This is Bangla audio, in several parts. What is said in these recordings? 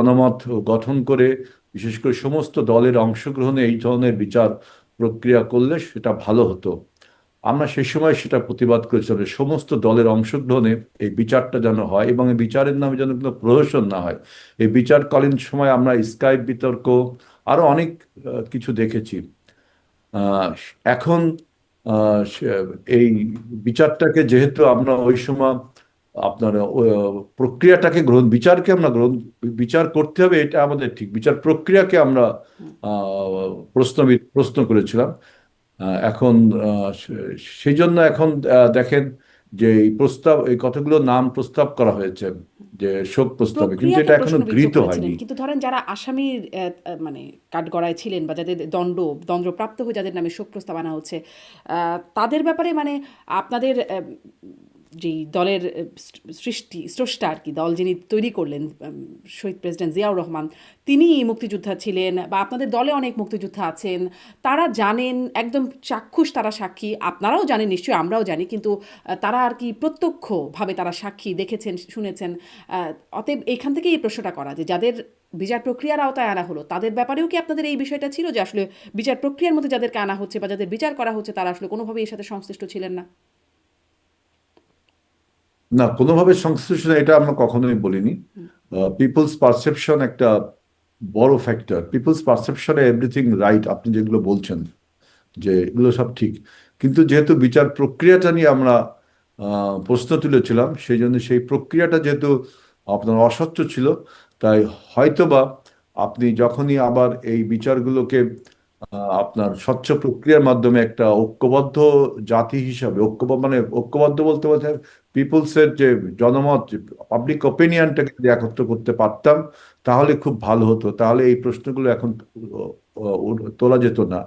জনমত গঠন করে বিশেষ করে সমস্ত দলের অংশগ্রহণে এই ধরনের বিচার প্রক্রিয়া করলে সেটা ভালো হতো। আমরা সেই সময় সেটা প্রতিবাদ করেছিলাম যে সমস্ত দলের অংশগ্রহণে এই বিচারটা যেন হয় এবং এই বিচারের নামে যেন কোনো প্রহসন না হয়। এই বিচারকালীন সময় আমরা স্কাইপ বিতর্ক আরো অনেক কিছু দেখেছি। আহ, এখন এই বিচারটাকে যেহেতু আমরা ওই সময় আপনার প্রক্রিয়াটাকে বিচারকে আমরা বিচার করতে হবে, এটা আমাদের ঠিক, বিচার প্রক্রিয়াকে আমরা প্রশ্ন প্রশ্ন করেছিলাম। এখন সেই জন্য এখন দেখেন যে এই কতগুলো নাম প্রস্তাব করা হয়েছে যে শোক প্রস্তাবে, কিন্তু প্রক্রিয়াকে এটা এখনো প্রশ্নবিদ্ধ গৃহীত করেছিলেন, হয়নি। কিন্তু ধরেন যারা আসামির মানে কাঠগড়ায় ছিলেন বা যাদের দণ্ডপ্রাপ্ত হয়ে যাদের নামে শোক প্রস্তাব আনা হচ্ছে, তাদের ব্যাপারে মানে আপনাদের যেই দলের স্রষ্টা আর কি, দল যিনি তৈরি করলেন, শহীদ প্রেসিডেন্ট জিয়াউর রহমান, তিনি মুক্তিযোদ্ধা ছিলেন বা আপনাদের দলে অনেক মুক্তিযোদ্ধা আছেন, তারা জানেন, একদম চাক্ষুষ তারা সাক্ষী, আপনারাও জানেন নিশ্চয়ই, আমরাও জানি, কিন্তু তারা আর কি প্রত্যক্ষভাবে তারা সাক্ষী দেখেছেন, শুনেছেন। অতএব এইখান থেকেই এই প্রশ্নটা করা যে যাদের বিচার প্রক্রিয়ার আওতায় আনা হলো তাদের ব্যাপারেও কি আপনাদের এই বিষয়টা ছিল যে আসলে বিচার প্রক্রিয়ার মধ্যে যাদেরকে আনা হচ্ছে বা যাদের বিচার করা হচ্ছে তারা আসলে কোনোভাবেই এর সাথে সংশ্লিষ্ট ছিলেন না? না, কোনোভাবে সংশ্লিষ্ট না, এটা আমরা কখনোই বলিনি। পিপলস পারসেপশন একটা বড় ফ্যাক্টর। পিপলস পারসেপশনে এভরিথিং রাইট, আপনি যেগুলো বলছেন যে এগুলো সব ঠিক, কিন্তু যেহেতু বিচার প্রক্রিয়াটা নিয়ে আমরা প্রশ্ন তুলেছিলাম, সেই জন্য সেই প্রক্রিয়াটা যেহেতু আপনার অস্বচ্ছ ছিল, তাই হয়তোবা আপনি যখনই আবার এই বিচারগুলোকে আপনার স্বচ্ছ প্রক্রিয়ার মাধ্যমে একটা ঐক্যবদ্ধ জাতি হিসাবে, মানে ঐক্যবদ্ধ বলতে বলতে পিপলসের যে জনমত, পাবলিক ওপিনিয়নটাকে যদি একত্র করতে পারতাম তাহলে খুব ভালো হতো, তাহলে এই প্রশ্নগুলো এখন তোলা যেত না।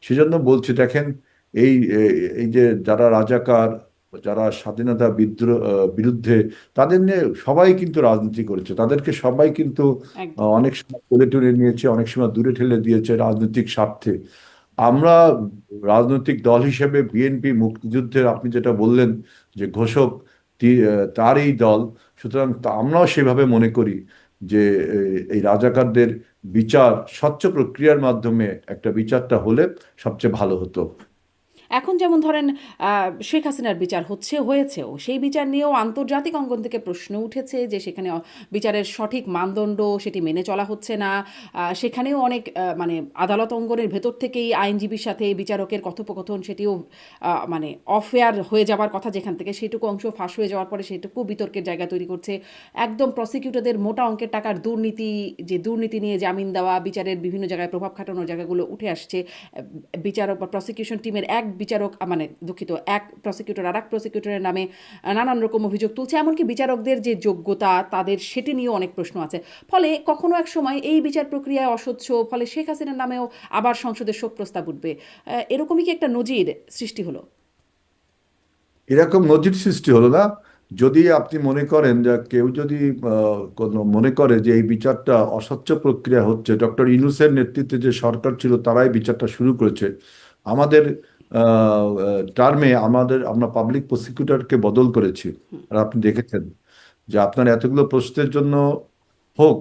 সেজন্য বলছি, দেখেন এই এই যে যারা রাজাকার, যারা স্বাধীনতা বিরুদ্ধে, তাদের নিয়ে সবাই কিন্তু রাজনীতি করেছে, তাদেরকে সবাই কিন্তু একদম। অনেক সময় কোলে টেনে নিয়েছে, অনেক সময় দূরে ঠেলে দিয়েছে রাজনৈতিক স্বার্থে। আমরা রাজনৈতিক দল হিসেবে বিএনপি মুক্তিযুদ্ধের, আপনি যেটা বললেন যে ঘোষক তার এই দল, সুতরাং আমরাও সেভাবে মনে করি যে এই রাজাকারদের বিচার স্বচ্ছ প্রক্রিয়ার মাধ্যমে একটা বিচারটা হলে সবচেয়ে ভালো হতো। এখন যেমন ধরেন শেখ হাসিনার বিচার হচ্ছে, হয়েছেও, সেই বিচার নিয়েও আন্তর্জাতিক অঙ্গন থেকে প্রশ্ন উঠেছে যে সেখানে বিচারের সঠিক মানদণ্ড সেটি মেনে চলা হচ্ছে না। সেখানেও অনেক মানে আদালত অঙ্গনের ভেতর থেকেই আইনজীবীর সাথে বিচারকের কথোপকথন সেটিও মানে অফেয়ার হয়ে যাওয়ার কথা, যেখান থেকে সেটুকু অংশ ফাঁস হয়ে যাওয়ার পরে সেটুকু বিতর্কের জায়গা তৈরি করছে। একদম প্রসিকিউটরদের মোটা অঙ্কের টাকার দুর্নীতি, যে দুর্নীতি নিয়ে জামিন দেওয়া, বিচারের বিভিন্ন জায়গায় প্রভাব খাটানোর জায়গাগুলো উঠে আসছে। বিচারক বা প্রসিকিউশন টিমের এক বিচারক, মানে দুঃখিত, এক প্রসিকিউটর আর এক প্রসিকিউটরের নামে নানান রকম অভিযোগ তুলছে, এমনকি বিচারকদের যে যোগ্যতা তাদের সেটি নিয়েও অনেক প্রশ্ন আছে। ফলে কখনো এক সময় এই বিচার প্রক্রিয়ায় অস্বচ্ছ, ফলে শেখ হাসিনার নামেও আবার সংসদে শোক প্রস্তাব উঠবে। এরকমই কি একটা নজির সৃষ্টি হলো? এরকম নজির সৃষ্টি হলো না। যদি আপনি মনে করেন যে কেউ যদি কোনো মনে করে যে এই বিচারটা অস্বচ্ছ প্রক্রিয়া হচ্ছে, ডক্টর ইউনূসের নেতৃত্বে যে সরকার ছিল তারাই বিচারটা শুরু করেছে। আমাদের টার্মে আমরা পাবলিক প্রসিকিউটরকে বদল করেছি। আর আপনি দেখেছেন যে আপনার এতগুলো প্রশ্নের জন্য হোক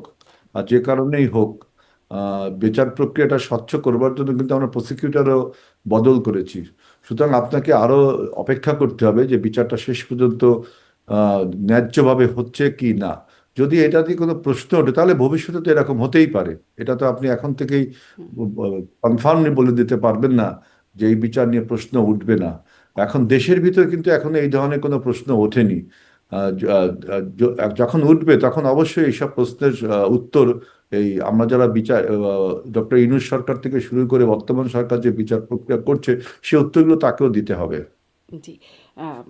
আর যে কারণেই হোক, বিচার প্রক্রিয়াটা স্বচ্ছ করবার জন্য কিন্তু আমরা প্রসিকিউটরও বদল করেছি। সুতরাং আপনাকে আরো অপেক্ষা করতে হবে যে বিচারটা শেষ পর্যন্ত আহ, ন্যায্যভাবে হচ্ছে কি না। যদি এটা দিয়ে কোনো প্রশ্ন ওঠে তাহলে ভবিষ্যতে তো এরকম হতেই পারে। এটা তো আপনি এখন থেকেই কনফার্মলি বলে দিতে পারবেন না যে এই বিচার নিয়ে প্রশ্ন উঠবে না। এখন দেশের ভিতর কিন্তু এখন এই ধরনের কোনো প্রশ্ন ওঠেনি। আহ, য- আহ, যখন উঠবে তখন অবশ্যই এইসব প্রশ্নের উত্তর এই আমরা যারা বিচার, ডক্টর ইউনূস সরকার থেকে শুরু করে বর্তমান সরকার যে বিচার প্রক্রিয়া করছে, সে উত্তরগুলো তাকেও দিতে হবে। জি।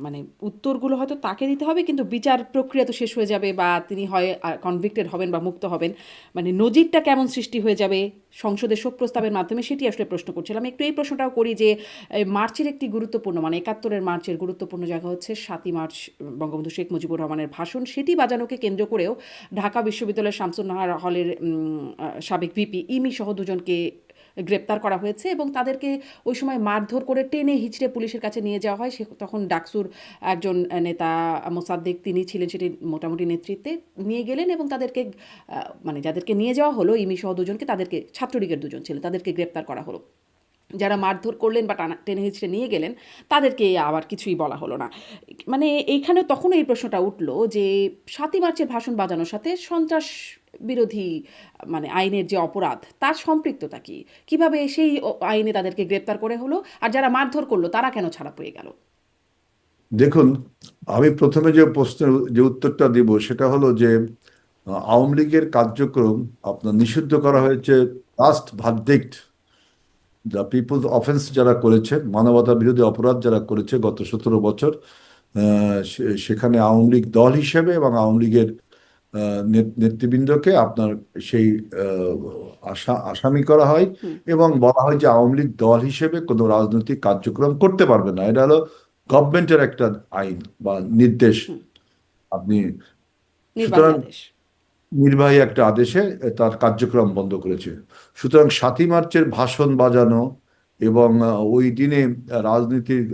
মানে উত্তরগুলো হয়তো তাকে দিতে হবে, কিন্তু বিচার প্রক্রিয়া তো শেষ হয়ে যাবে বা তিনি হয় কনভিক্টেড হবেন বা মুক্ত হবেন। মানে নজিরটা কেমন সৃষ্টি হয়ে যাবে সংসদে শোক প্রস্তাবের মাধ্যমে, সেটি আসলে প্রশ্ন করছিলাম। একটু এই প্রশ্নটাও করি যে মার্চের একটি গুরুত্বপূর্ণ, মানে ৭১-এর মার্চের গুরুত্বপূর্ণ জায়গা হচ্ছে ৭ই মার্চ, বঙ্গবন্ধু শেখ মুজিবুর রহমানের ভাষণ, সেটি বাজানোকে কেন্দ্র করেও ঢাকা বিশ্ববিদ্যালয়ের শামসুন্নাহার হলের সাবেক ভিপি ইমি সহ দুজনকে গ্রেপ্তার করা হয়েছে এবং তাদেরকে ওই সময় মারধর করে টেনে হিচড়ে পুলিশের কাছে নিয়ে যাওয়া হয়। সে তখন ডাকসুর একজন নেতা মোসাদ্দেক তিনি ছিলেন সেটি মোটামুটি নেতৃত্বে নিয়ে গেলেন এবং তাদেরকে মানে যাদেরকে নিয়ে যাওয়া হলো ইমি সহ দুজনকে, তাদেরকে ছাত্রলীগের দুজন ছিলেন, তাদেরকে গ্রেপ্তার করা হলো। যারা মারধর করলেন বা টেনে হিচড়ে নিয়ে গেলেন তাদেরকে আবার কিছুই বলা হলো না। মানে এইখানে তখন এই প্রশ্নটা উঠলো যে ৭ই মার্চের ভাষণ বাজানোর সাথে সন্ত্রাস বিরোধী মানে আইনের যে অপরাধ তার সম্পৃক্ততা কি, কিভাবে সেই আইনে তাদেরকে গ্রেপ্তার করে হলো, আর যারা মারধর করলো তারা কেন ছাড়া পেয়ে গেল? দেখুন, আমি প্রথমে যে প্রশ্নের যে উত্তরটা দিব সেটা হলো যে আওয়ামী লীগের কার্যক্রম আপনার নিষিদ্ধ করা হয়েছে লাস্ট ভার্ডিক্ট, যা পিপলস অফেন্স যারা করেছে, মানবতা বিরোধী অপরাধ যারা করেছে গত 17 বছর, সেখানে আওয়ামী লীগ দল হিসেবে এবং আওয়ামী লীগের নেতৃবৃন্দকে আপনার সেই আসামি করা হয় হুম। এবং বলা হয় যে আওয়ামী লীগ দল হিসেবে কোনো রাজনৈতিক কার্যক্রম করতে পারবে না। এটা হলো গভর্নমেন্টের একটা আইন বা নির্দেশ। হুম। আপনি নির্বাহী সুতরাং আদেশ। নির্বাহী একটা আদেশে তার কার্যক্রম বন্ধ করেছে। সুতরাং ৭ই মার্চের ভাষণ বাজানো এবং ওই দিনে রাজনীতির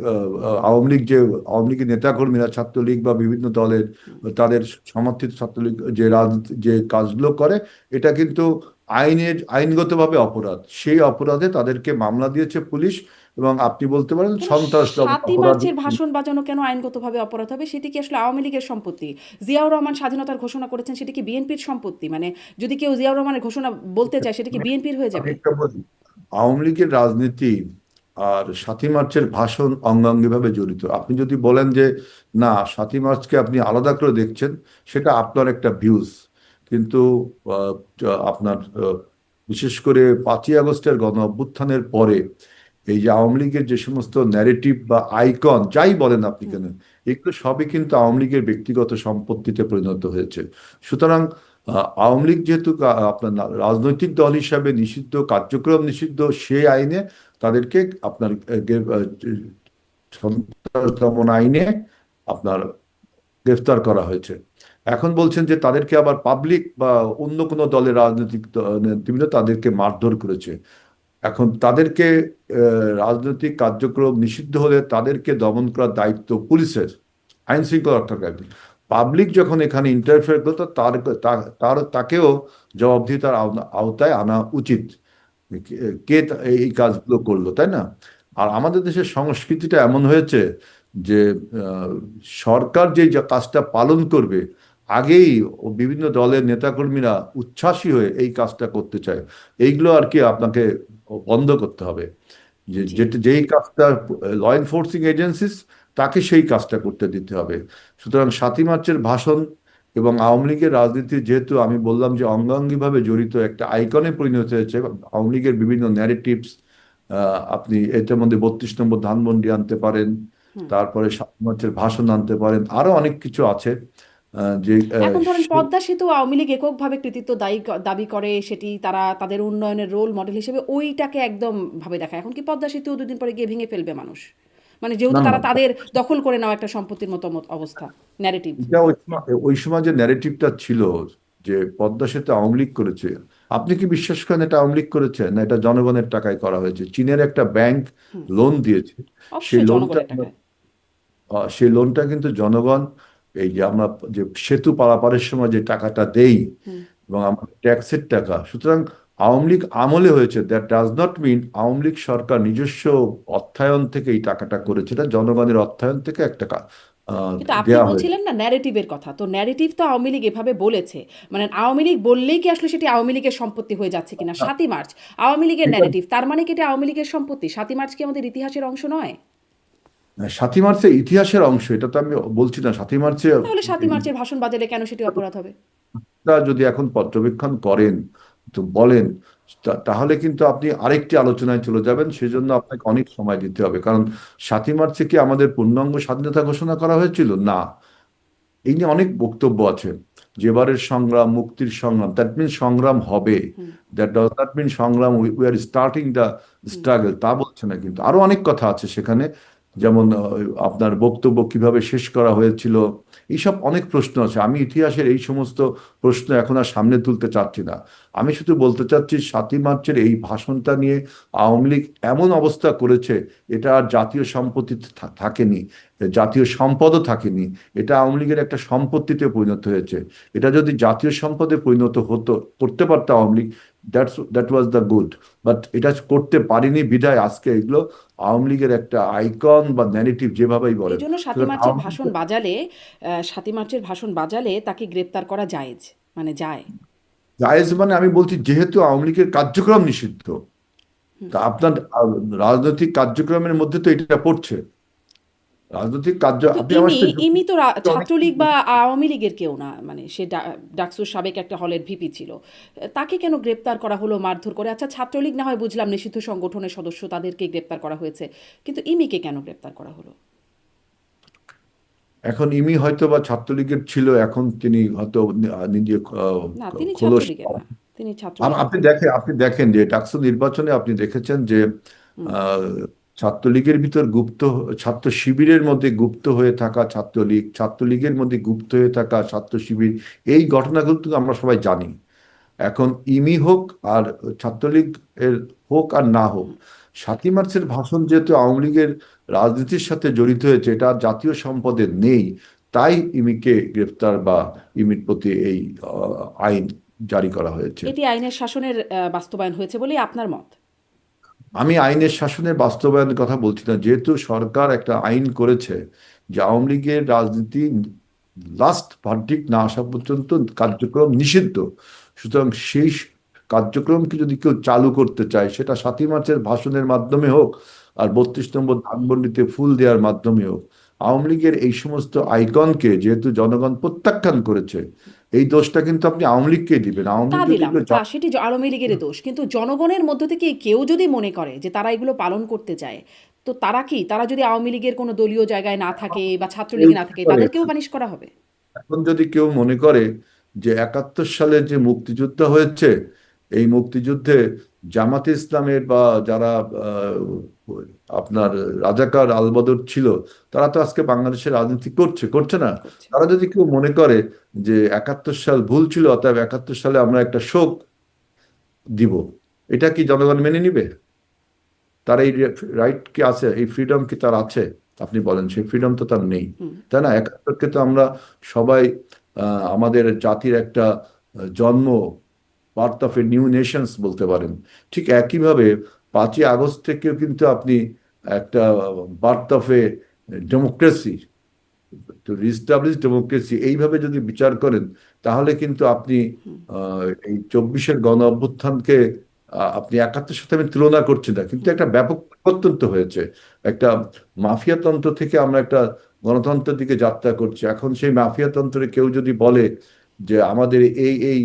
আওয়ামী লীগ যে আওয়ামী লীগের নেতাকর্মীরা ছাত্রলীগ বা বিভিন্ন দলের তাদের সমর্থিত ছাত্রলীগ যে রাজনীতি যে কাজগুলো করে, এটা কিন্তু আইনগতভাবে অপরাধ। সেই অপরাধে তাদেরকে মামলা দিয়েছে পুলিশ এবং আপনি বলতে পারেন কেন সন্ত্রাস ৭ই অপরাধ। মার্চের ভাষণ বাজানো কেন আইনগতভাবে অপরাধ হবে? সেটি কি আসলে আওয়ামী লীগের সম্পত্তি? জিয়াউর রহমান স্বাধীনতার ঘোষণা করেছেন, সেটি কি বিএনপির সম্পত্তি? মানে যদি কেউ জিয়াউর রহমানের ঘোষণা বলতে চায় সেটা কি বিএনপির হয়ে আমি যাবে? একটা বলি, আওয়ামী লীগের রাজনীতি আর ৭ই মার্চের ভাষণ অঙ্গাঙ্গিভাবে জড়িত। আপনি যদি বলেন যে না, ৭ই মার্চকে আপনি আলাদা করে দেখছেন, সেটা আপনার একটা ভিউজ। কিন্তু আহ, আপনার বিশেষ করে 5ই আগস্টের গণ অভ্যুত্থানের পরে এই যে আওয়ামী লীগের যে সমস্ত ন্যারেটিভ বা আইকন যাই বলেন আপনি হুম। কেন, এগুলো সবই কিন্তু আওয়ামী লীগের ব্যক্তিগত সম্পত্তিতে পরিণত হয়েছে। সুতরাং আওয়ামী লীগ যেহেতু আপনার রাজনৈতিক দল হিসাবে নিষিদ্ধ, কার্যক্রম নিষিদ্ধ, সেই আইনে তাদেরকে আপনার সন্ত্রাস দমন আইনে আপনার গ্রেফতার করা হয়েছে। এখন বলছেন যে তাদেরকে আবার পাবলিক বা অন্য কোনো দলের রাজনৈতিক নেতৃবৃন্দ তাদেরকে মারধর করেছে। এখন তাদেরকে রাজনৈতিক কার্যক্রম নিষিদ্ধ হলে তাদেরকে দমন করার দায়িত্ব পুলিশের, আইন শৃঙ্খলা রক্ষাকারী। পাবলিক যখন এখানে ইন্টারফেয়ার করতো তাকেও জবাবদিহিতার আওতায় আনা উচিত। কে এই কাজগুলো করলো, তাই না? আর আমাদের দেশের সংস্কৃতিটা এমন হয়েছে যে আহ, সরকার যে যে কাজটা পালন করবে আগেই বিভিন্ন দলের নেতাকর্মীরা উচ্ছ্বাসী হয়ে এই কাজটা করতে চায়। এইগুলো আর কি আপনাকে বন্ধ করতে হবে। জি। যেই কাজটা ল এনফোর্সিং এজেন্সিস, তাকে সেই কাজটা করতে দিতে হবে। সুতরাং ৭ই মার্চের ভাষণ এবং আওয়ামী লীগের রাজনীতি যেহেতু আমি বললাম যে অঙ্গাঙ্গিভাবে জড়িত, একটা আইকনে পরিণত হয়েছে আওয়ামী লীগের বিভিন্ন ন্যারেটিভস। আপনি এটার মধ্যে 32 নম্বর ধানমন্ডি আনতে পারেন, হুম। তারপরে ৭ই মার্চের ভাষণ আনতে পারেন, আরো অনেক কিছু আছে যে এখন ধরেন পদ্মা সেতু আওয়ামী লীগ এককভাবে কৃতিত্ব দাবি করে, সেটি তারা তাদের উন্নয়নের রোল মডেল হিসেবে ওইটাকে একদম ভাবে দেখায়। এখন কি পদ্মা সেতু দুদিন পরে গিয়ে ভেঙে ফেলবে মানুষ? মানে না যেহেতু না, তারা তাদের দখল করে নেওয়া একটা সম্পত্তির মতো অবস্থা, ন্যারেটিভ। এটা ওই সময় যে ন্যারেটিভটা ছিল যে পদ্মা সেতু আওয়ামী লীগ করেছে, আপনি কি বিশ্বাস করেন এটা আওয়ামী লীগ করেছে? না, এটা জনগণের টাকায় করা হয়েছে। চীনের একটা ব্যাংক হুম। লোন দিয়েছে। সেই অবশ্যই লোনটা জনগণের টাকায়। সেই লোনটা কিন্তু জনগণ, এই যে আমরা যে সেতু পারাপারের সময় যে টাকাটা দেই হুম। এবং আমাদের ট্যাক্সের টাকা, সুতরাং আওয়ামী লীগ আমলে হয়েছে। That does not mean Awami League সরকার নিজস্ব অর্থায়ন থেকে এই টাকাটা করেছে। এটা জনগণের অর্থায়ন থেকে একটা কিন্তু আপনি দেয়া হয়েছে। বলছিলেন না ন্যারেটিভের কথা, তো ন্যারেটিভ তো আওয়ামী লীগ এভাবে বলেছে। মানে আওয়ামী লীগ বললেই কি আসলে সেটি আওয়ামী লীগের সম্পত্তি হয়ে যাচ্ছে কিনা? না, ৭ই মার্চ আওয়ামী লীগের এটা ন্যারেটিভ, তার মানে কি এটা আওয়ামী লীগের সম্পত্তি? ৭ই মার্চ কি আমাদের ইতিহাসের অংশ নয়? ৭ই মার্চের ইতিহাসের অংশ, এটা তো আমি বলছি না। 7ই মার্চে তাহলে ৭ই মার্চের ভাষণ বাজারে কেন সেটি অপরাধ হবে? যদি এখন পর্যবেক্ষণ করেন তো বলেন, তাহলে কিন্তু আপনি আরেকটি আলোচনায় চলে যাবেন। সেজন্য আপনাকে অনেক সময় দিতে হবে। কারণ 7ই মার্চে কি আমাদের পূর্ণাঙ্গ স্বাধীনতা ঘোষণা করা হয়েছিল? না। এই নিয়ে অনেক বক্তব্য আছে। যেবারের সংগ্রাম মুক্তির সংগ্রাম, দ্যাট মিন সংগ্রাম হবে। হুম। দ্যাট ডাজ নট মিন সংগ্রাম we are starting the hmm. Struggle, তা বলছে না। কিন্তু আরো অনেক কথা আছে সেখানে। যেমন আপনার বক্তব্য কিভাবে শেষ করা হয়েছিল, এইসব অনেক প্রশ্ন আছে। আমি ইতিহাসের এই সমস্ত প্রশ্ন এখন আর সামনে তুলতে চাচ্ছি না। আমি শুধু বলতে চাচ্ছি 7ই মার্চের এই ভাষণটা নিয়ে আওয়ামী লীগ এমন অবস্থা করেছে, এটা আর জাতীয় সম্পত্তিতে থাকেনি, জাতীয় সম্পদও থাকেনি। এটা আওয়ামী লীগের একটা সম্পত্তিতে পরিণত হয়েছে। এটা যদি জাতীয় সম্পদে পরিণত হতো, করতে পারতো Awami League, that was the good. But এটা করতে পারিনি বিধায় আজকে এগুলো আওয়ামী লীগের একটা আইকন বা ন্যারেটিভ যেভাবেই এই বলেন। জন্য সাতই সুতরাং মার্চের ভাষণ বাজালে 7ই মার্চের ভাষণ বাজালে তাকে গ্রেপ্তার করা জায়েজ, মানে যায়। জায়েজ মানে আমি বলছি, যেহেতু আওয়ামী লীগের কার্যক্রম নিষিদ্ধ, তা আপনার রাজনৈতিক কার্যক্রমের মধ্যে তো এটা পড়ছে। রাজনৈতিক কার্য, কিন্তু আপনি আমার ইমি সাথে ইমি তো অনেক ছাত্রলীগ বা আওয়ামী লীগের কেউ না, মানে সে ডাকসুর সাবেক একটা হলের ভিপি ছিল। তাকে কেন গ্রেপ্তার করা হলো মারধর করে? আচ্ছা, ছাত্রলীগ না হয় বুঝলাম নিষিদ্ধ সংগঠনের সদস্য, তাদেরকে গ্রেপ্তার করা হয়েছে, কিন্তু ইমিকে কেন গ্রেপ্তার করা হলো? এখন ইমি হয়তো বা ছাত্রলীগের ছিল, এখন তিনি হয়তো নিজে না, তিনি খোলস। ছাত্রলীগের না, তিনি ছাত্রলীগের না। আপনি দেখেন যে টাকসু নির্বাচনে আপনি দেখেছেন যে হুম। আহ, ছাত্রলীগের ভিতর গুপ্ত, ছাত্র শিবিরের মধ্যে গুপ্ত হয়ে থাকা ছাত্রলীগ, ছাত্রলীগের মধ্যে গুপ্ত হয়ে থাকা ছাত্র শিবির, এই ঘটনাগুলো তো আমরা সবাই জানি। এখন ইমি হোক আর ছাত্রলীগ এর হোক আর না হোক, 7ই মার্চের ভাষণ যেহেতু আওয়ামী লীগের রাজনীতির সাথে জড়িত হয়েছে, এটা আর জাতীয় সম্পদে নেই, তাই ইমিকে গ্রেফতার বা ইমির প্রতি এই আইন জারি করা হয়েছে। এটি আইনের শাসনের বাস্তবায়ন হয়েছে বলেই আপনার মত? আমি আইনের শাসনের বাস্তবায়নের কথা বলছি না। যেহেতু সরকার একটা আইন করেছে যে আওয়ামী লীগের রাজনীতি লাস্ট ভার্ডিক্ট না আসা পর্যন্ত কার্যক্রম নিষিদ্ধ, সুতরাং সেই কার্যক্রমকে যদি কেউ চালু করতে চায়, সেটা 7ই মার্চের ভাষণের মাধ্যমে হোক আর 32 নম্বর ধানমন্ডিতে ফুল দেওয়ার মাধ্যমে হোক, আওয়ামী লীগের এই সমস্ত আইকনকে যেহেতু জনগণ প্রত্যাখ্যান করেছে, এই দোষটা কিন্তু আপনি আওয়ামী লীগকেই দিবেন। আওয়ামী তা লীগ যদি দিলাম, এগুলো তা সেটি আওয়ামী লীগের দোষ, কিন্তু জনগণের মধ্য থেকে কেউ যদি মনে করে যে তারা এগুলো পালন করতে চায়, তো তারা কি, তারা যদি আওয়ামী লীগের কোনো দলীয় জায়গায় না থাকে বা কেউ ছাত্রলীগে না থাকে, করে, তাদেরকেও পানিশ করা হবে? এখন যদি কেউ মনে করে যে 71 সালে যে মুক্তিযুদ্ধ হয়েছে, এই মুক্তিযুদ্ধে জামাতে ইসলামের বা যারা আপনার রাজাকার আলবদর ছিল, তারা তো আজকে বাংলাদেশের রাজনীতি করছে, করছে না? করছে। তারা যদি কেউ মনে করে যে 71 সাল ভুল ছিল, অতএব 71 সালে আমরা একটা শোক দিব, এটা কি জনগণ মেনে নিবে? তার এই রাইট কি আছে, এই ফ্রিডম কি তার আছে? আপনি বলেন, সেই ফ্রিডম তো তার নেই। হুম। তাই না? 71কে তো আমরা সবাই আমাদের জাতির একটা জন্ম, birth of a new Nations বলতে পারেন। ঠিক একইভাবে 5ই আগস্ট থেকেও কিন্তু আপনি একটা বার্থ অফ এ ডেমোক্রেসি, তো রিস্টাবলিশ ডেমোক্রেসি, এইভাবে যদি বিচার করেন, তাহলে কিন্তু আপনি এই 24-এর গণ অভ্যুত্থানকে আপনি 71-এর সাথে আমি তুলনা করছি না, কিন্তু একটা ব্যাপক পরিবর্তন তো হয়েছে। একটা মাফিয়াতন্ত্র থেকে আমরা একটা গণতন্ত্রের দিকে যাত্রা করছি। এখন সেই মাফিয়াতন্ত্রে কেউ যদি বলে যে আমাদের এই এই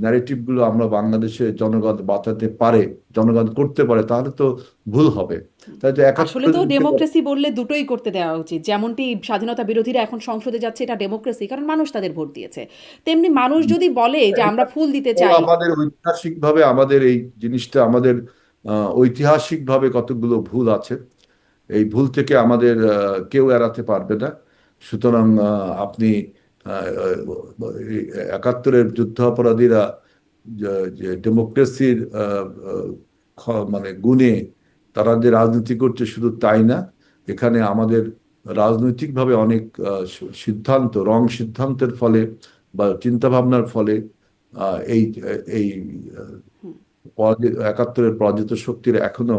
ন্যারেটিভ গুলো আমরা বাংলাদেশে জনগণ বাঁচাতে পারে, জনগণ করতে পারে, তাহলে তো ভুল হবে। তাই তো আসলে একাত্তরের তো যুদ্ধে ডেমোক্রেসি বললে দুটোই করতে দেওয়া উচিত। যেমনটি স্বাধীনতা বিরোধীরা এখন সংসদে যাচ্ছে, এটা ডেমোক্রেসি, কারণ মানুষ তাদের ভোট দিয়েছে। তেমনি মানুষ যদি বলে যে আমরা ফুল দিতে ও চাই। আমাদের ঐতিহাসিকভাবে আমাদের এই জিনিসটা আমাদের ঐতিহাসিকভাবে কতগুলো ভুল আছে, এই ভুল থেকে আমাদের কেউ এড়াতে পারবে না। সুতরাং আপনি এই 71-এর যুদ্ধাপরাধীরা যে ডেমোক্রেসির মানে গুণে তারা যে রাজনীতি করছে, শুধু তাই না, এখানে আমাদের রাজনৈতিকভাবে অনেক সিদ্ধান্ত, রং সিদ্ধান্তের ফলে বা চিন্তা ভাবনার ফলে এই এই 71-এর পরাজিত শক্তির এখনো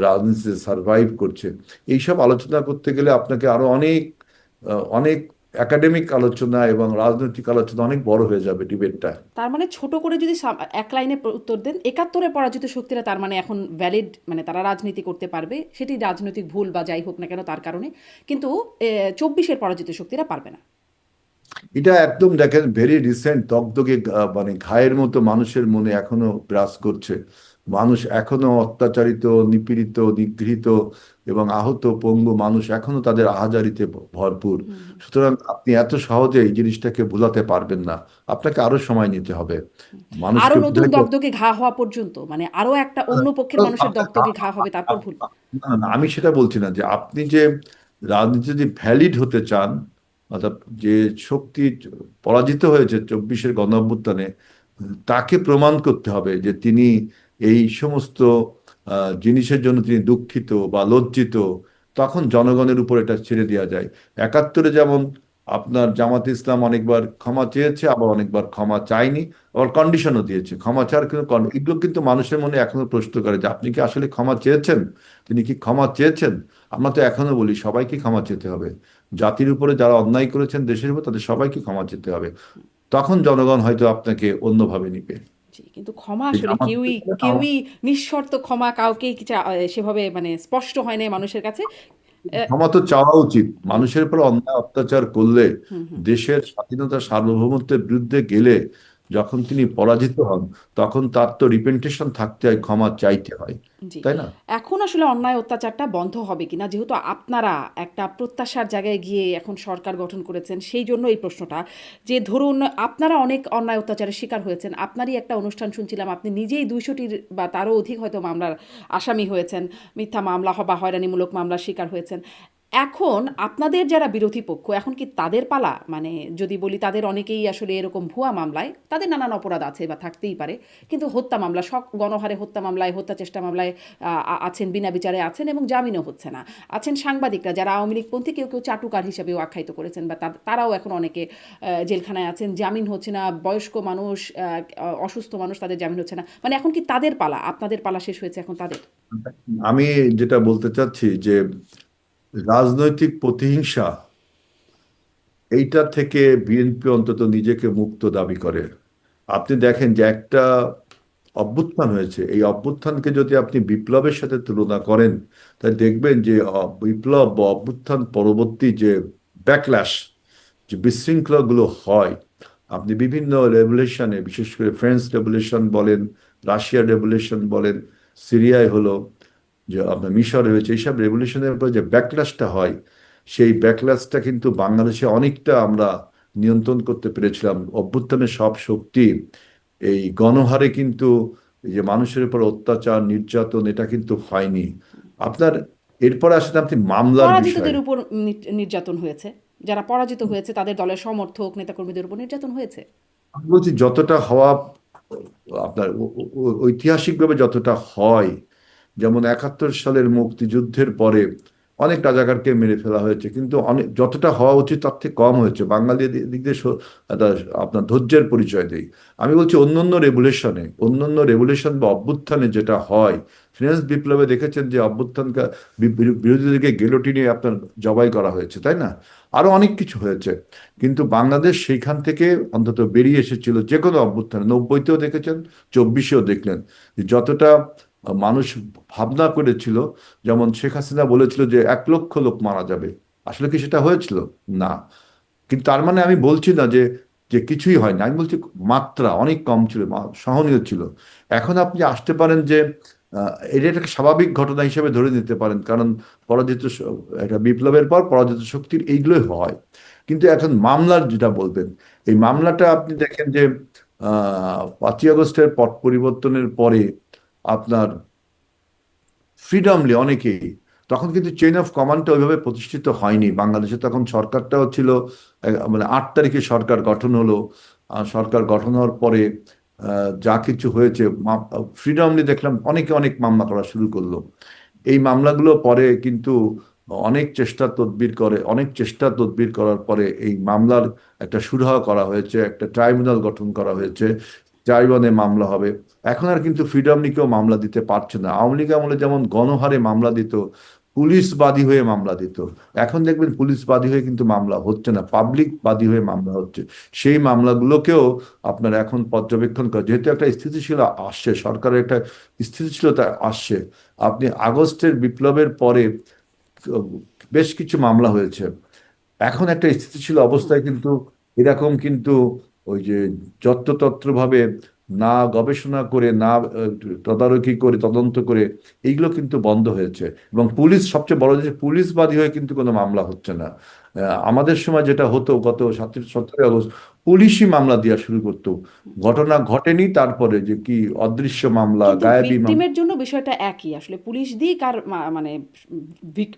রাজনীতিতে সার্ভাইভ করছে। এইসব আলোচনা করতে গেলে আপনাকে আরো অনেক অনেক একাডেমিক আলোচনা এবং রাজনৈতিক আলোচনা অনেক বড় হয়ে যাবে ডিবেটটা। তার মানে ছোট করে যদি এক লাইনে উত্তর দেন, 71-এ পরাজিত শক্তিরা তার মানে এখন ভ্যালিড, মানে তারা রাজনীতি করতে পারবে, সেটি রাজনৈতিক ভুল বা যাই হোক না কেন তার কারণে, কিন্তু 24-এর পরাজিত শক্তিরা পারবে না। এটা একদম দেখেন ভেরি রিসেন্ট, দগদগে মানে ঘায়ের মতো মানুষের মনে এখনো গ্রাস করছে। মানুষ এখনো অত্যাচারিত, নিপীড়িত, নিগৃহীত এবং আহত পঙ্গু মানুষ এখনো তাদের আহাজারিতে ভরপুর। সুতরাং আপনি এত সহজে এই জিনিসটাকে ভুলাতে পারবেন না, আপনাকে আরো সময় নিতে হবে আরো মানুষকে নতুন বুঝাইতে। দগদগে ঘা হওয়া পর্যন্ত, মানে আরো একটা অন্য পক্ষের মানুষের দগদগে ঘা হবে, তারপর ভুল? না, না, আমি সেটা বলছি না। যে আপনি যে রাজনীতি যদি ভ্যালিড হতে চান, অর্থাৎ যে শক্তি পরাজিত হয়েছে 24-এর গণঅভ্যুত্থানে, তাকে প্রমাণ করতে হবে যে তিনি এই সমস্ত জিনিসের জন্য তিনি দুঃখিত বা লজ্জিত। তখন জনগণের উপর এটা ছেড়ে দেওয়া যায়। 71-এ যেমন আপনার জামাত ইসলাম অনেকবার ক্ষমা চেয়েছে, আবার অনেকবার ক্ষমা চায়নি, আবার কন্ডিশনও দিয়েছে ক্ষমা চাওয়ার কিন্তু এগুলো কিন্তু মানুষের মনে এখনো প্রশ্ন করে যে আপনি কি আসলে ক্ষমা চেয়েছেন, তিনি কি ক্ষমা চেয়েছেন। আমরা তো এখনো বলি সবাইকে ক্ষমা চেতে হবে, জাতির উপরে যারা অন্যায় করেছেন দেশের উপর তাদের সবাইকে ক্ষমা চেতে হবে। তখন জনগণ হয়তো আপনাকে অন্যভাবে নিবে। জি, কিন্তু ক্ষমা এই যে আসলে আমার কেউই নিঃশর্ত ক্ষমা কাউকেই সেভাবে মানে স্পষ্ট হয় নাই মানুষের কাছে। আ ক্ষমা তো চাওয়া উচিত। হুম, মানুষের উপর অন্যায় অত্যাচার করলে, হুম, হুম। দেশের স্বাধীনতা সার্বভৌমত্বের বিরুদ্ধে গেলে, যখন তিনি পরাজিত হন, তখন তার তো রিপেন্টেশন থাকতে হয়, ক্ষমা চাইতে হয়, জি। তাই না? এখন আসলে অন্যায় অত্যাচারটা বন্ধ হবে কিনা? যেহেতু আপনারা একটা প্রত্যাশার জায়গায় গিয়ে এখন সরকার গঠন করেছেন, সেই জন্য এই প্রশ্নটা। যে ধরুন আপনারা অনেক অন্যায় অত্যাচারের শিকার হয়েছেন। আপনারই একটা অনুষ্ঠান শুনছিলাম, আপনি নিজেই ২০০ টির বা তারও অধিক হয়তো মামলার আসামি হয়েছেন। মিথ্যা মামলা বা হয়রানিমূলক মামলার শিকার হয়েছেন। এখন আপনাদের যারা বিরোধী পক্ষ, এখন কি তাদের পালা? মানে যদি বলি তাদের অনেকেই আসলে এরকম ভুয়া মামলায়, তাদের নানান অপরাধ আছে বা থাকতেই পারে। কিন্তু হত্যা মামলা, গণহারে হত্যা মামলায়, হত্যা চেষ্টা মামলায় আছেন, বিনা বিচারে আছেন এবং জামিনও হচ্ছে না। আছেন সাংবাদিকরা যারা আওয়ামী লীগপন্থী, কেউ চাটুকার হিসেবেও আখ্যায়িত করেছেন বা তারাও এখন অনেকে জেলখানায় আছেন, জামিন হচ্ছে না। বয়স্ক মানুষ, অসুস্থ মানুষ, তাদের জামিন হচ্ছে না। মানে এখন কি তাদের পালা? আপনাদের পালা শেষ হয়েছে এখন তাদের? আমি যেটা বলতে চাচ্ছি যে রাজনৈতিক প্রতিহিংসা, এইটা থেকে বিএনপি অন্তত নিজেকে মুক্ত দাবি করে। আপনি দেখেন যে একটা অভ্যুত্থান হয়েছে, এই অভ্যুত্থানকে যদি আপনি বিপ্লবের সাথে তুলনা করেন, তাহলে দেখবেন যে বিপ্লব বা অভ্যুত্থান পরবর্তী যে ব্যাকল্যাশ, যে বিশৃঙ্খলাগুলো হয়, আপনি বিভিন্ন রেভলিউশনে, বিশেষ করে ফ্রেঞ্চ রেভলিউশন বলেন, রাশিয়ার রেভলিউশন বলেন, সিরিয়ায় হলো, যে আপনার মিশরে হয়েছে, এইসব রেভলিউশনের উপর যে ব্যাকল্যাশটা হয়, সেই ব্যাকল্যাশটা কিন্তু বাংলাদেশে অনেকটা আমরা নিয়ন্ত্রণ করতে পেরেছিলাম। অভ্যুত্থানের সব শক্তি এই গণহারে কিন্তু, এই যে মানুষের উপর অত্যাচার নির্যাতন, এটা কিন্তু হয়নি আপনার। এরপরে আসলে আপনি মামলার বিষয়। পরাজিতদের উপর নির্যাতন হয়েছে। যারা পরাজিত হয়েছে তাদের দলের সমর্থক, নেতাকর্মীদের উপর নির্যাতন হয়েছে। আমি বলছি যতটা হওয়া আপনার ঐতিহাসিকভাবে যতটা হয়, যেমন 71 সালের মুক্তিযুদ্ধের পরে অনেক রাজাকারকে মেরে ফেলা হয়েছে, কিন্তু অনেক যতটা হওয়া উচিত তার থেকে কম হয়েছে। বাঙালি দিক দিয়ে একটা আপনার ধৈর্যের পরিচয় দেই। আমি বলছি অন্য অন্য রেভুলেশন বা অভ্যুত্থানে যেটা হয়, ফ্রেঞ্চ বিপ্লবে দেখেছেন যে অভ্যুত্থানকে বিরোধীদেরকে গেলোটিনে আপনার জবাই করা হয়েছে, তাই না? আরো অনেক কিছু হয়েছে। কিন্তু বাংলাদেশ সেইখান থেকে অন্তত বেরিয়ে এসেছিল যে কোনো অভ্যুত্থানে। 90-তেও দেখেছেন, 24-এও দেখলেন যে যতটা মানুষ ভাবনা করেছিল। যেমন শেখ হাসিনা বলেছিল যে 1 লক্ষ লোক মারা যাবে, আসলে কি সেটা হয়েছিল? না। কিন্তু তার মানে আমি বলছি না যে যে কিছুই হয় না, আমি বলছি মাত্রা অনেক কম ছিল, সহনীয় ছিল। এখন আপনি আসতে পারেন যে এটা একটা স্বাভাবিক ঘটনা হিসেবে ধরে নিতে পারেন, কারণ একটা বিপ্লবের পর পরাজিত শক্তির এইগুলোই হয়। কিন্তু এখন মামলার যেটা বলবেন, এই মামলাটা আপনি দেখেন যে 5ই আগস্টের পট পরিবর্তনের পরে আপনার ফ্রিডমলি অনেকেই, তখন কিন্তু চেইন অফ কমান্ডটা ওইভাবে প্রতিষ্ঠিত হয়নি বাংলাদেশে। তখন সরকারটাও ছিল মানে 8 তারিখে সরকার গঠন হলো। সরকার গঠন হওয়ার পরে যা কিছু হয়েছে, ফ্রিডমলি দেখলাম অনেকে অনেক মামলা করা শুরু করলো। এই মামলাগুলো পরে কিন্তু অনেক চেষ্টা তদবির করার পরে এই মামলার একটা সুরাহা করা হয়েছে, একটা ট্রাইব্যুনাল গঠন করা হয়েছে, ট্রাইব্যুনালে মামলা হবে। এখন আর কিন্তু ফ্রিডমলি কেউ মামলা দিতে পারছে না। আওয়ামী লীগ আমলে যেমন গণহারে মামলা দিত, পুলিশ বাদী হয়ে মামলা দিত, এখন দেখবেন পুলিশ বাদী হয়ে কিন্তু মামলা হচ্ছে না, পাবলিক বাদী হয়ে মামলা হচ্ছে। সেই মামলাগুলোকেও আপনার এখন পর্যবেক্ষণ করে, যেহেতু একটা স্থিতিশীল আসছে, সরকারের একটা স্থিতিশীলতা আসছে। আপনি আগস্টের বিপ্লবের পরে বেশ কিছু মামলা হয়েছে, এখন একটা স্থিতিশীল হুম। অবস্থায় কিন্তু এরকম কিন্তু ওই যে যত্রতত্র ভাবে না গবেষণা করে, না তদারকি করে, তদন্ত করে, এইগুলো কিন্তু বন্ধ হয়েছে। এবং পুলিশ, সবচেয়ে বড় যে পুলিশবাদী হয়ে কিন্তু কোনো মামলা হচ্ছে না। আমাদের সময় যেটা হতো গত 17-ই আগস্ট, পুলিশই মামলা দেওয়া শুরু করতো। ঘটনা ঘটেনি, তারপরে যে কি অদৃশ্য মামলা, কিন্তু গায়েবী মামলা। ভিকটিমের জন্য বিষয়টা একই আসলে পুলিশ দিক আর মানে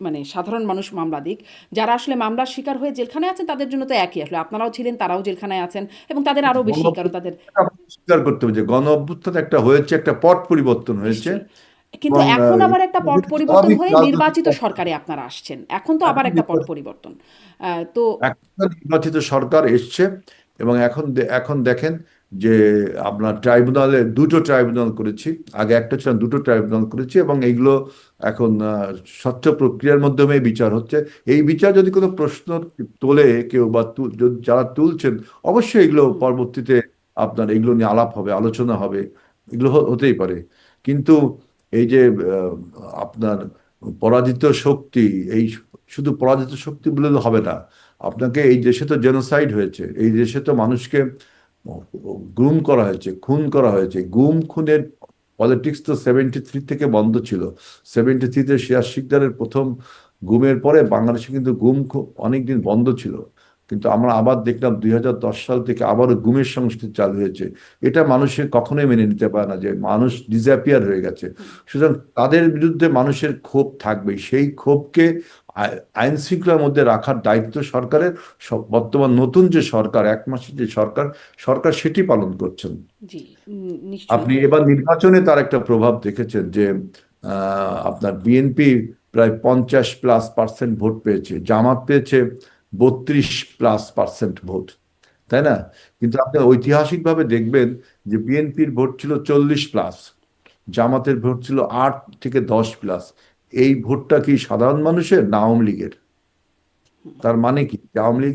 মানে সাধারণ মানুষ মামলা দিক, যারা আসলে মামলার শিকার হয়ে জেলখানায় আছেন তাদের জন্য তো একই, আসলে আপনারাও ছিলেন, তারাও জেলখানায় আছেন এবং তাদের আরো গণ বেশি, কারণ তাদের অভ্যুত্থানটা আমাদের স্বীকার করতে হবে যে গণ অভ্যুত্থান একটা হয়েছে, একটা পট পরিবর্তন হয়েছে। নিশ্চয়ই। কিন্তু এবং এখন আবার একটা পট যেহেতু পরিবর্তন স্বাভাবিক হয়ে রাজনৈতিক নির্বাচিত পথ, সরকারে আপনারা আসছেন, এখন তো আবার এখন একটা পট পরিবর্তন। তো একটা নির্বাচিত সরকার এসছে। এবং এখন দেখেন যে আপনার ট্রাইব্যুনালে দুটো ট্রাইব্যুনাল করেছি, আগে একটা ছিল, দুটো ট্রাইব্যুনাল করেছি, এবং এইগুলো এখন স্বচ্ছ প্রক্রিয়ার মাধ্যমে বিচার হচ্ছে। এই বিচার যদি কোনো প্রশ্ন তোলে কেউ, বা যারা তুলছেন, অবশ্যই এগুলো হুম, পরবর্তীতে আপনার এগুলো নিয়ে আলাপ হবে, আলোচনা হবে, এগুলো হতেই পারে। কিন্তু এই যে আপনার পরাজিত শক্তি, এই শুধু পরাজিত শক্তি বলে হবে না। আপনাকে, এই দেশে তো জেনোসাইড হয়েছে, এই দেশে তো মানুষকে গুম করা হয়েছে, খুন করা হয়েছে। গুম খুনের পলিটিক্স তো 73 থেকে বন্ধ ছিল। 73-তে সিরাজ শিকদারের প্রথম গুমের পরে বাংলাদেশে কিন্তু অনেকদিন বন্ধ ছিল। কিন্তু আমরা আবার দেখলাম 2010 সাল থেকে আবারও গুমের সংস্কৃতি চালু হয়েছে। এটা মানুষের কখনোই মেনে নিতে পারে না, যে মানুষ ডিসঅ্যাপিয়ার হয়ে গেছে। হুম, সুতরাং তাদের বিরুদ্ধে মানুষের ক্ষোভ থাকবেই। সেই ক্ষোভকে আইন শৃঙ্খলার মধ্যে রাখার দায়িত্ব সরকারের। বর্তমান নতুন যে সরকার, 1 মাসের যে সরকার, সরকার সেটি পালন করছেন। জি, নিশ্চয়ই। আপনি এবার নির্বাচনে তার একটা প্রভাব দেখেছেন যে আপনার বিএনপি প্রায় 50+% ভোট পেয়েছে, জামাত পেয়েছে 32+% ভোট, তাই না? কিন্তু আপনি ঐতিহাসিকভাবে দেখবেন যে বিএনপির ভোট ছিল 40+, জামাতের ভোট ছিল 8 থেকে 10+। এই ভোটটা কি সাধারণ মানুষের, না আওয়ামী লীগের? তার মানে কি, যে আওয়ামী লীগ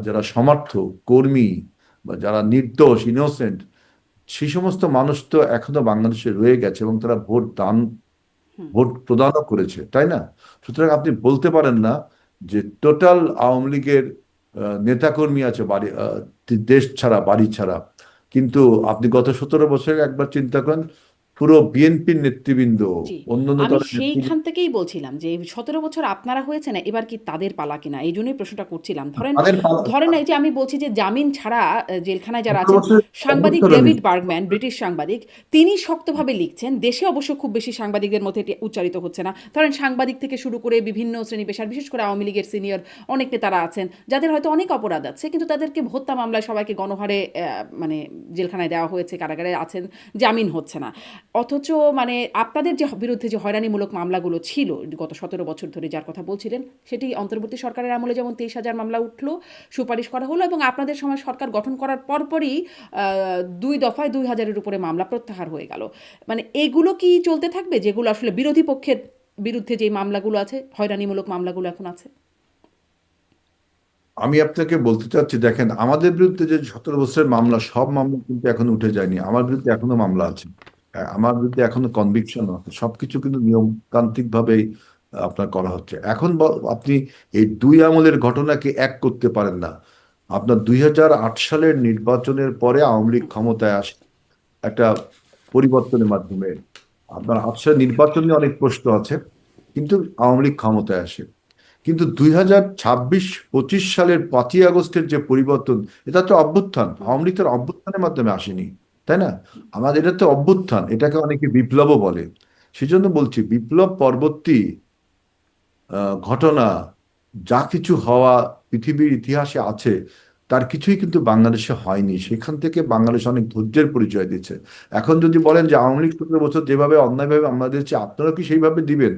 যারা সমর্থক কর্মী, বা যারা নির্দোষ ইনোসেন্ট, সেই সমস্ত মানুষ তো এখনো বাংলাদেশে রয়ে গেছে, এবং তারা হুম, ভোট প্রদানও করেছে, তাই না? সুতরাং আপনি বলতে পারেন না যে টোটাল আওয়ামী লীগের নেতাকর্মী আছে বাড়ি, দেশ ছাড়া, বাড়ি ছাড়া। কিন্তু আপনি গত 17 বছরে একবার চিন্তা করেন, পুরো বিএনপির নেতৃবৃন্দ, জি। অন্যান্য আমি দলের সেইখান নেতৃবৃন্দ, থেকেই বলছিলাম যে ১৭ বছর আপনারা হয়েছে না, এবার কি তাদের পালা কিনা? এইজন্যই প্রশ্নটা করছিলাম। ধরেন তাদের ধরেন এই যে আমি বলছি যে জামিন ছাড়া জেলখানায় যারা 17 আছেন, বছরের সাংবাদিক অভ্যুত্থান ডেভিড বার্গম্যান, ব্রিটিশ সাংবাদিক, তিনি শক্তভাবে লিখছেন। দেশে অবশ্য খুব বেশি সাংবাদিকদের মধ্যে এটি উচ্চারিত হচ্ছে না। ধরেন সাংবাদিক থেকে শুরু করে বিভিন্ন শ্রেণী-পেশার, বিশেষ করে আওয়ামী লীগের সিনিয়র অনেক নেতারা আছেন, যাদের হয়তো অনেক অপরাধ আছে। কিন্তু তাদেরকে হত্যা মামলায় সবাইকে গণহারে মানে জেলখানায় দেওয়া হয়েছে, কারাগারে আছেন, জামিন হচ্ছে না। অথচ মানে আপনাদের যে বিরুদ্ধে যে হয়রানিমূলক মামলাগুলো ছিল গত ১৭ বছর ধরে, যার কথা বলছিলেন, সেটি অন্তর্বর্তী সরকারের আমলে যেমন ২৩,০০০ মামলা উঠলো, সুপারিশ করা হলো, এবং আপনাদের সময় সরকার গঠন করার পরপরই ২ দফায় ২,০০০-এর উপরে মামলা প্রত্যাহার হয়ে গেল। মানে এগুলো কি চলতে থাকবে, যেগুলো আসলে বিরোধী পক্ষের বিরুদ্ধে যে মামলাগুলো আছে, হয়রানিমূলক মামলাগুলো এখন আছে? আমি আপনাকে বলতে চাচ্ছি, দেখেন, আমাদের বিরুদ্ধে যে 17 বছরের মামলা, সব মামলা কিন্তু এখনো উঠে যায়নি। আমার বিরুদ্ধে এখনো মামলা আছে, আমার বিরুদ্ধে এখনো কনভিকশন আছে। সবকিছু কিন্তু নিয়মতান্ত্রিক ভাবেই আপনার করা হচ্ছে। এখন আপনি এই দুই আমলের ঘটনাকে এক করতে পারেন না। আপনার 2008 সালের নির্বাচনের পরে আওয়ামী লীগ ক্ষমতায় আসে একটা পরিবর্তনের মাধ্যমে। আপনার 8 সালের নির্বাচন নিয়ে অনেক প্রশ্ন আছে, কিন্তু আওয়ামী লীগ ক্ষমতায় আসে। কিন্তু 2026-25 সালের 5ই আগস্টের যে পরিবর্তন, এটা তো অভ্যুত্থান। আওয়ামী লীগ তো অভ্যুত্থানের মাধ্যমে আসেনি, তাই না? আমাদের এটা তো অভ্যুত্থান, এটাকে অনেকে বিপ্লবও বলে। সেই জন্য বলছি, বিপ্লব পরবর্তী ঘটনা, যা কিছু হওয়া পৃথিবীর ইতিহাসে আছে, তার কিছুই কিন্তু বাংলাদেশে হয়নি। সেখান থেকে বাংলাদেশ অনেক ধৈর্যের পরিচয় দিচ্ছে। এখন যদি বলেন যে আওয়ামী লীগ 17 বছর যেভাবে অন্যায়ভাবে আমরা দিয়েছি, আপনারা কি সেইভাবে দিবেন?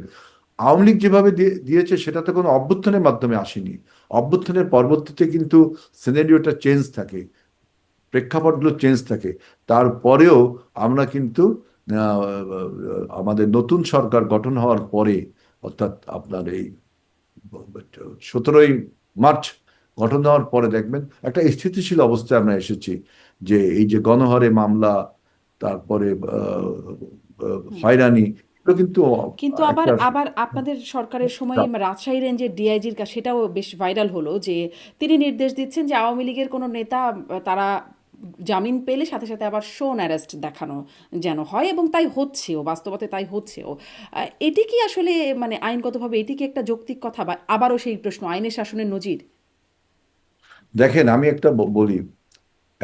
আওয়ামী লীগ যেভাবে দিয়েছে, সেটা তো কোনো অভ্যুত্থানের মাধ্যমে আসেনি। অভ্যুত্থানের পরবর্তীতে কিন্তু সিনারিওটা চেঞ্জ থাকে, প্রেক্ষাপটগুলো চেঞ্জ থাকে। তারপরেও আমরা কিন্তু আহ, আমাদের নতুন সরকার গঠন হওয়ার পরে, অর্থাৎ আপনার এই 17ই মার্চ গঠন হওয়ার পরে দেখবেন একটা স্থিতিশীল অবস্থায় আমরা এসেছি। যে এই যে গণহারে মামলা, তারপরে হুম। হয়রানি, এগুলো কিন্তু কিন্তু আবার একটা আবার আপনাদের সরকারের সময় রাজশাহী রেঞ্জের ডিআইজির কাছে সেটাও বেশ ভাইরাল হলো যে তিনি নির্দেশ দিচ্ছেন যে আওয়ামী লীগের কোনো নেতা তারা জামিন পেলে সাথে সাথে আবার শোন অ্যারেস্ট দেখানো যেন হয়, এবং তাই হচ্ছেও, বাস্তবতে তাই হচ্ছেও। এটি কি আসলে মানে আইনগতভাবে এটি কি একটা যৌক্তিক কথা, বা আবারও সেই প্রশ্ন, আইনের শাসনের নজির? দেখেন, আমি একটা বলি,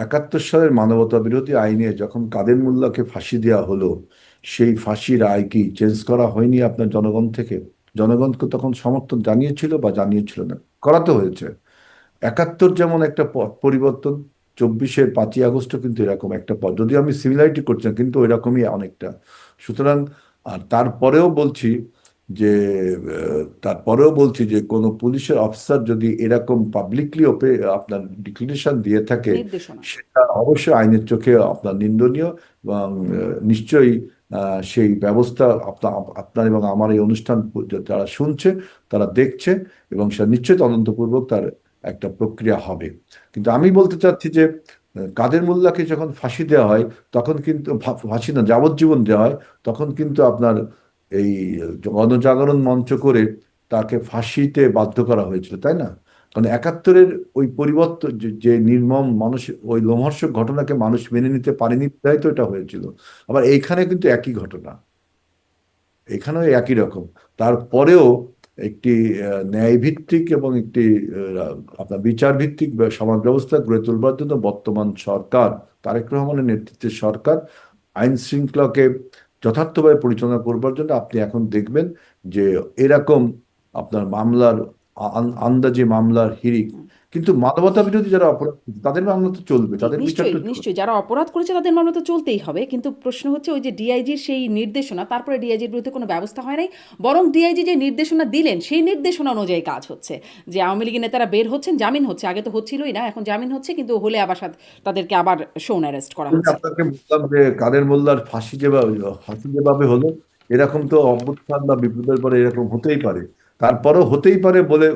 71 সালের মানবতা বিরোধী আইনে যখন কাদের মোল্লাকে ফাঁসি দেওয়া হলো, সেই ফাঁসির রায় কি চেঞ্জ করা হয়নি আপনার জনগণ থেকে? জনগণকে তখন সমর্থন জানিয়েছিল বা জানিয়েছিল না? করাতে হয়েছে। 71 যেমন একটা পট পরিবর্তন, 24-এর 5ই আগস্টও কিন্তু এরকম একটা পথ, যদিও আমি সিমিলারিটি করছি না, কিন্তু ওইরকমই অনেকটা। সুতরাং আর তারপরেও বলছি যে কোনো পুলিশের অফিসার যদি এরকম পাবলিকলি আপনার ডিক্লারেশন দিয়ে থাকে, নির্দেশনা। সেটা অবশ্যই আইনের চোখে আপনার নিন্দনীয়, এবং নিশ্চয়ই সেই ব্যবস্থা আপনার আপনার এবং আমার এই অনুষ্ঠান যারা শুনছে, তারা দেখছে, এবং সেটা নিশ্চয়ই তদন্তপূর্বক তার একটা প্রক্রিয়া হবে। কিন্তু আমি বলতে চাচ্ছি যে কাদের মোল্লাকে যখন ফাঁসি দেওয়া হয়, তখন কিন্তু ফাঁসি না, যাবজ্জীবন দেওয়া হয়, তখন কিন্তু আপনার এই গণজাগরণ মঞ্চ করে তাকে ফাঁসিতে বাধ্য করা হয়েছিল, তাই না? কারণ 71-এর ওই পরিবর্তন, যে নির্মম মানুষ, ওই লোমহর্ষক ঘটনাকে মানুষ মেনে নিতে পারেনি, তাই তো এটা হয়েছিল। আবার এইখানে কিন্তু একই ঘটনা, এখানেও একই রকম। তারপরেও একটি ন্যায়ভিত্তিক এবং একটি আপনার বিচার ভিত্তিক সমাজ ব্যবস্থা গড়ে তোলবার জন্য বর্তমান সরকার, তারেক রহমানের নেতৃত্বের সরকার, আইন শৃঙ্খলাকে যথার্থভাবে পরিচালনা করবার জন্য আপনি এখন দেখবেন যে এরকম আপনার মামলার আন্দাজে মামলার হিড়িক। হুম। কিন্তু মানবতা বিরোধী যারা অপরাধ করছে, তাদের মামলা তো চলবে, জি, তাদের বিচার নিশ্চয়ই, তো চলবে। নিশ্চয়ই। যারা অপরাধ করেছে তাদের মামলা তো চলতেই হবে। কিন্তু প্রশ্ন হচ্ছে ওই যে ডিআইজির সেই নির্দেশনা, তারপরে ডিআইজির বিরুদ্ধে কোনো ব্যবস্থা হয় নাই। বরং ডিআইজি যে নির্দেশনা দিলেন, সেই নির্দেশনা অনুযায়ী কাজ হচ্ছে। যে আওয়ামী লীগের নেতারা বের হচ্ছেন, জামিন হচ্ছে। আগে তো হচ্ছিলই না, এখন জামিন হচ্ছে, কিন্তু হলে আবার তাদেরকে আবার শোন অ্যারেস্ট করা ওই যে হচ্ছে। আপনাকে বললাম যে কাদের মোল্লার ফাঁসি যেভাবে হলো, এরকম তো অভ্যুত্থান বা বিপ্লবের পরে এরকম হতেই পারে। তারপরও হতেই পারে বলে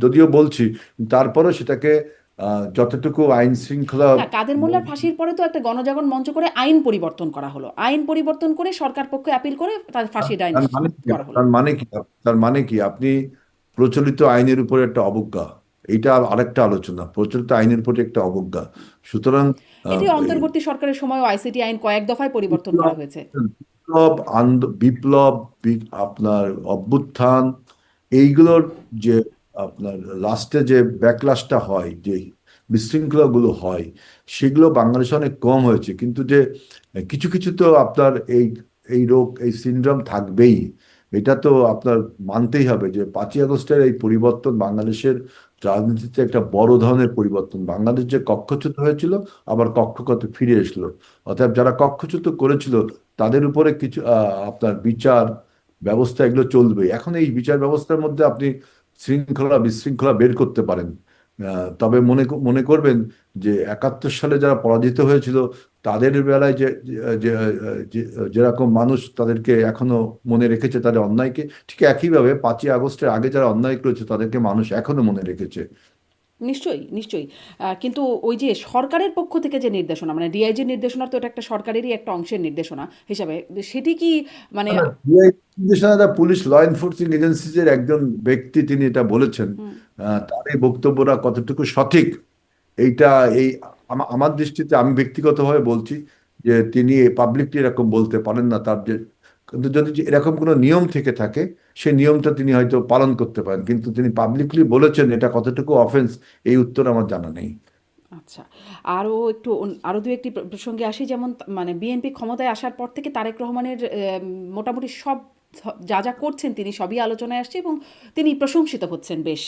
যদিও বলছি, তারপরও সেটাকে যতটুকু আইন শৃঙ্খলা না, কাদের মোল্লার ফাঁসির পরে তো একটা গণজাগরণ মঞ্চ করে আইন পরিবর্তন করা হলো। আইন পরিবর্তন করে সরকার পক্ষে আপিল করে তার ফাঁসির আইন তার মানে কি? করা হলো। তার মানে কি আপনি প্রচলিত আইনের উপরে একটা অবজ্ঞা, এইটা আরেকটা আলোচনা, প্রচলিত আইনের প্রতি একটা অবজ্ঞা। সুতরাং এটি এই অন্তর্বর্তী সরকারের সময়ও আইসিটি আইন কয়েক দফায় পরিবর্তন করা বিপ্লব হয়েছে। বিপ্লব বিপ্লব আপনার অভ্যুত্থান, এইগুলোর যে আপনার লাস্টে যে ব্যাকলাশটা হয়, যে বিশৃঙ্খলাগুলো হয়, সেগুলো বাংলাদেশে অনেক কম হয়েছে। কিন্তু যে কিছু কিছু তো আপনার এই রোগ, এই সিনড্রোম থাকবেই। এটা তো আপনার মানতেই হবে যে 5ই আগস্টের এই পরিবর্তন বাংলাদেশের রাজনীতিতে একটা বড় ধরনের পরিবর্তন। বাংলাদেশ যে কক্ষচ্যুত হয়েছিল, আবার কক্ষগত ফিরে এসলো। অর্থাৎ যারা কক্ষচ্যুত করেছিল, তাদের উপরে কিছু আপনার বিচার ব্যবস্থা এগুলো চলবে। এখন এই বিচার ব্যবস্থার মধ্যে আপনি শৃঙ্খলা বিশৃঙ্খলা বের করতে পারেন। তবে মনে করবেন যে 71 সালে যারা পরাজিত হয়েছিল, তাদের বেলায় যে যে- যেরকম মানুষ তাদেরকে এখনো মনে রেখেছে তাদের অন্যায়কে, ঠিক একইভাবে 5ই আগস্টের আগে যারা অন্যায় করেছে তাদেরকে মানুষ এখনো মনে রেখেছে। নিশ্চয়ই, নিশ্চয়ই। কিন্তু ওই যে সরকারের পক্ষ থেকে যে নির্দেশনা, মানে ডিআইজির নির্দেশনা তো এটা একটা সরকারেরই একটা অংশের নির্দেশনা হিসাবে, সেটি কি মানে? না, না, সিআই নির্দেশনা পুলিশ ল এনফোর্সিং এজেন্সিজ এর একজন ব্যক্তি তিনি এটা বলেছেন। হুম। তার এই বক্তব্যটা কতটুকু সঠিক, এইটা এই আমার দৃষ্টিতে, আমি ব্যক্তিগতভাবে বলছি যে তিনি পাবলিকলি এরকম বলতে পারেন না। তার যে, কিন্তু যদি যে এরকম কোনো নিয়ম থেকে থাকে, সেই নিয়মটা তিনি হয়তো পালন করতে পারেন, কিন্তু তিনি পাবলিকলি বলেছেন এটা কতটুকু অফেন্স, এই উত্তর আমার জানা নেই। আচ্ছা। আরও একটু আরও দু একটি প্রসঙ্গে আসি। যেমন মানে বিএনপি ক্ষমতায় আসার পর থেকে তারেক রহমানের মোটামুটি সব যা যা করছেন তিনি সবই আলোচনায় আসছে, এবং তিনি প্রশংসিত হচ্ছেন বেশ।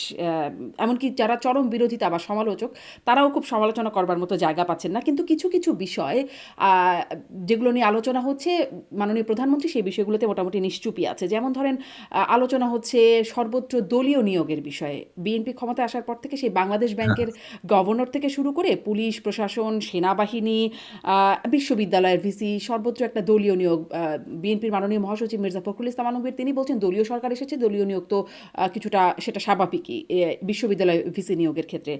এমনকি যারা চরম বিরোধিতা বা সমালোচক, তারাও খুব সমালোচনা করবার মতো জায়গা পাচ্ছেন না। কিন্তু কিছু কিছু বিষয় আহ, যেগুলো নিয়ে আলোচনা হচ্ছে, মাননীয় প্রধানমন্ত্রী সেই বিষয়গুলোতে মোটামুটি নিশ্চুপই আছে। যেমন ধরেন, আলোচনা হচ্ছে সর্বত্র দলীয় নিয়োগের বিষয়ে। বিএনপি ক্ষমতায় আসার পর থেকে সেই বাংলাদেশ ব্যাংকের গভর্নর থেকে শুরু করে পুলিশ প্রশাসন, সেনাবাহিনী, বিশ্ববিদ্যালয়ের ভিসি, সর্বত্র একটা দলীয় নিয়োগ। বিএনপির মাননীয় মহাসচিব মির্জা ফখরুল ইসলাম আলমগীর তিনি বলছেন দলীয় সরকার এসেছে, দলীয় নিয়োগ তো কিছুটা সেটা স্বাভাবিকই বিশ্ববিদ্যালয় ভিসি নিয়োগের ক্ষেত্রে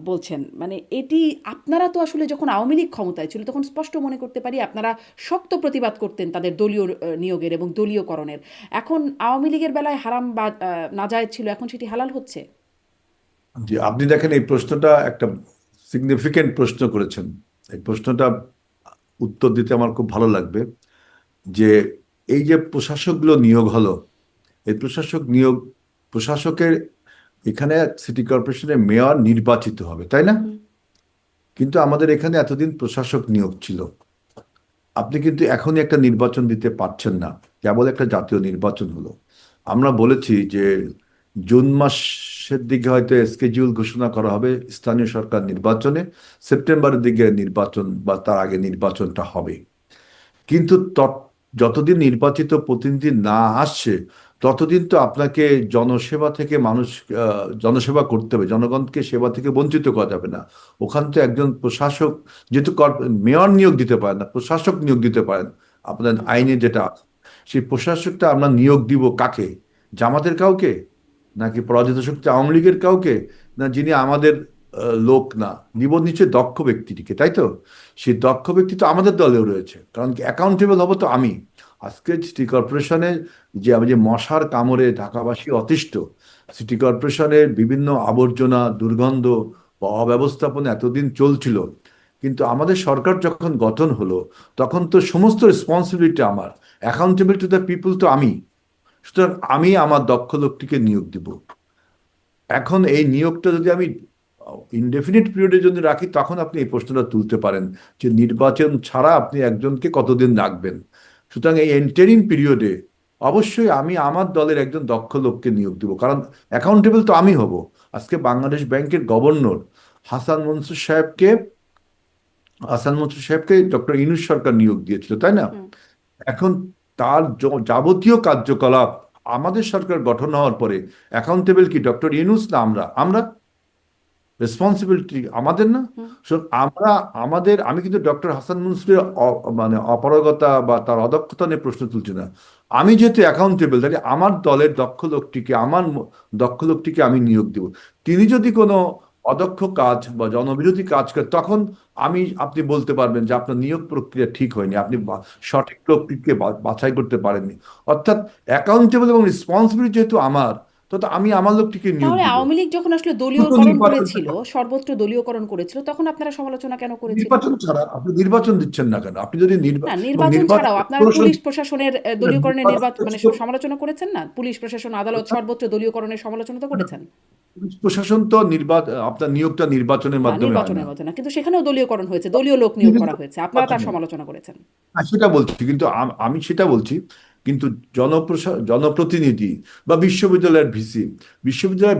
বলছেন। মানে এটি আপনারা তো আসলে যখন আওয়ামী লীগ ক্ষমতায় ছিল তখন স্পষ্ট মনে করতে পারি আপনারা শক্ত প্রতিবাদ করতেন তাদের দলীয় নিয়োগের এবং দলীয়করণের। এখন আওয়ামী লীগের বেলায় হারাম বা নাজায়েজ ছিল, এখন সেটি হালাল হচ্ছে। জি, আপনি দেখেন এই প্রশ্নটা একটা সিগনিফিকেন্ট প্রশ্ন করেছেন। এই প্রশ্নটা উত্তর দিতে আমার খুব ভালো লাগবে যে এই যে প্রশাসকগুলো নিয়োগ হলো, এই প্রশাসকের এখানে সিটি কর্পোরেশনের মেয়র নির্বাচিত হবে, তাই না? হুম। কিন্তু আমাদের এখানে এতদিন প্রশাসক নিয়োগ ছিল। আপনি কিন্তু এখনই একটা নির্বাচন দিতে পারছেন না, কেবল একটা জাতীয় নির্বাচন হলো। আমরা বলেছি যে জুন মাসের দিকে হয়তো স্কেডিউল ঘোষণা করা হবে স্থানীয় সরকার নির্বাচনে, সেপ্টেম্বরের দিকে নির্বাচন বা তার আগে নির্বাচনটা হবে। কিন্তু যতদিন নির্বাচিত প্রতিনিধি না আসছে, ততদিন তো আপনাকে জনসেবা থেকে জনসেবা করতে হবে, জনগণকে সেবা থেকে বঞ্চিত করা যাবে না। ওখান তো একজন প্রশাসক, যেহেতু মেয়র নিয়োগ দিতে পারেন না, প্রশাসক নিয়োগ দিতে পারেন আপনার আইনে যেটা আছে। সেই প্রশাসকটা আমরা নিয়োগ দিব কাকে? জামাতের কাউকে, নাকি পরাজিত শক্তি আওয়ামী লীগের কাউকে, না যিনি আমাদের লোক না, নিব নিচে দক্ষ ব্যক্তিটিকে, তাই তো? সেই দক্ষ ব্যক্তি তো আমাদের দলেও রয়েছে, কারণ কি অ্যাকাউন্টেবল হবো তো আমি। আজকে সিটি কর্পোরেশনে যে আমি যে মশার কামড়ে ঢাকাবাসী অতিষ্ঠ, সিটি কর্পোরেশনের বিভিন্ন আবর্জনা, দুর্গন্ধ বা অব্যবস্থাপনা এতদিন চলছিল, কিন্তু আমাদের সরকার যখন গঠন হলো, তখন তো সমস্ত রেসপন্সিবিলিটি আমার, অ্যাকাউন্টেবল টু দ্য পিপল তো আমি। সুতরাং আমি আমার দক্ষ লোকটিকে নিয়োগ দিব। এখন এই নিয়োগটা যদি আমি ইনডেফিনিট পিরিয়ডে যদি রাখি, তখন আপনি এই প্রশ্নটা তুলতে পারেন যে নির্বাচন ছাড়া আপনি একজনকে কতদিন রাখবেন। সুতরাং এই এন্টারিম পিরিয়ডে অবশ্যই আমি আমার দলের একজন দক্ষ লোককে নিয়োগ দিব, কারণ অ্যাকাউন্টেবল তো আমি হব। আজকে বাংলাদেশ ব্যাংকের গভর্নর হাসান মনসুর সাহেবকে হাসান মনসুর সাহেবকে ডক্টর ইউনূস সরকার নিয়োগ দিয়েছিল, তাই না? হুম। এখন তার যাবতীয় কার্যকলাপ আমাদের সরকার গঠন হওয়ার পরে অ্যাকাউন্টেবল কি ডক্টর ইউনূস না আমরা? আমরা রেসপন্সিবিলিটি আমাদের না? হুম। আমরা আমি কিন্তু ডক্টর হাসান মুন্সির মানে অপারগতা বা তার অদক্ষতা নিয়ে প্রশ্ন তুলছি না। আমি যেহেতু অ্যাকাউন্টেবল, তাহলে আমার দলের দক্ষ লোকটিকে আমি নিয়োগ দেব। তিনি যদি কোনো অদক্ষ কাজ বা জনবিরোধী কাজ করে, তখন আপনি বলতে পারবেন যে আপনার নিয়োগ প্রক্রিয়া ঠিক হয়নি, আপনি সঠিক লোকটিকে বাছাই করতে পারেননি। অর্থাৎ অ্যাকাউন্টেবল এবং রেসপন্সিবিলিটি যেহেতু আমার, তো আমি আমার লোকটিকে নিয়োগ তাহলে দিব। আওয়ামী লীগ যখন আসলে দ্রুত দলীয়করণ নির্বাচন, করেছিল, সর্বত্র দলীয়করণ করেছিল, তখন আপনারা সমালোচনা কেন করেছিলেন? নির্বাচন ছাড়া আপনি নির্বাচন দিচ্ছেন না কেন? আপনি যদি না, এবং নির্বাচন নির্বাচন ছাড়াও আপনারা কৌশল, পুলিশ প্রশাসনের দলীয়করণের মানে নির্বাচন সমালোচনা করেছেন না? পুলিশ প্রশাসন, আদালত সর্বত্র দলীয়করণের সমালোচনা তো করেছেন। পুলিশ প্রশাসন তো আপনার নিয়োগটা নির্বাচনের না, মাধ্যমে হয় না। নির্বাচনের মধ্যে না। কিন্তু সেখানেও দলীয়করণ হয়েছে, দলীয় লোক নিয়োগ করা হয়েছে। আপনারা তার নির্বাচনে, সমালোচনা করেছেন। সেটা বলছি, কিন্তু আমি সেটা বলছি। কিন্তু জনপ্রতিনিধি বা বিশ্ববিদ্যালয়ের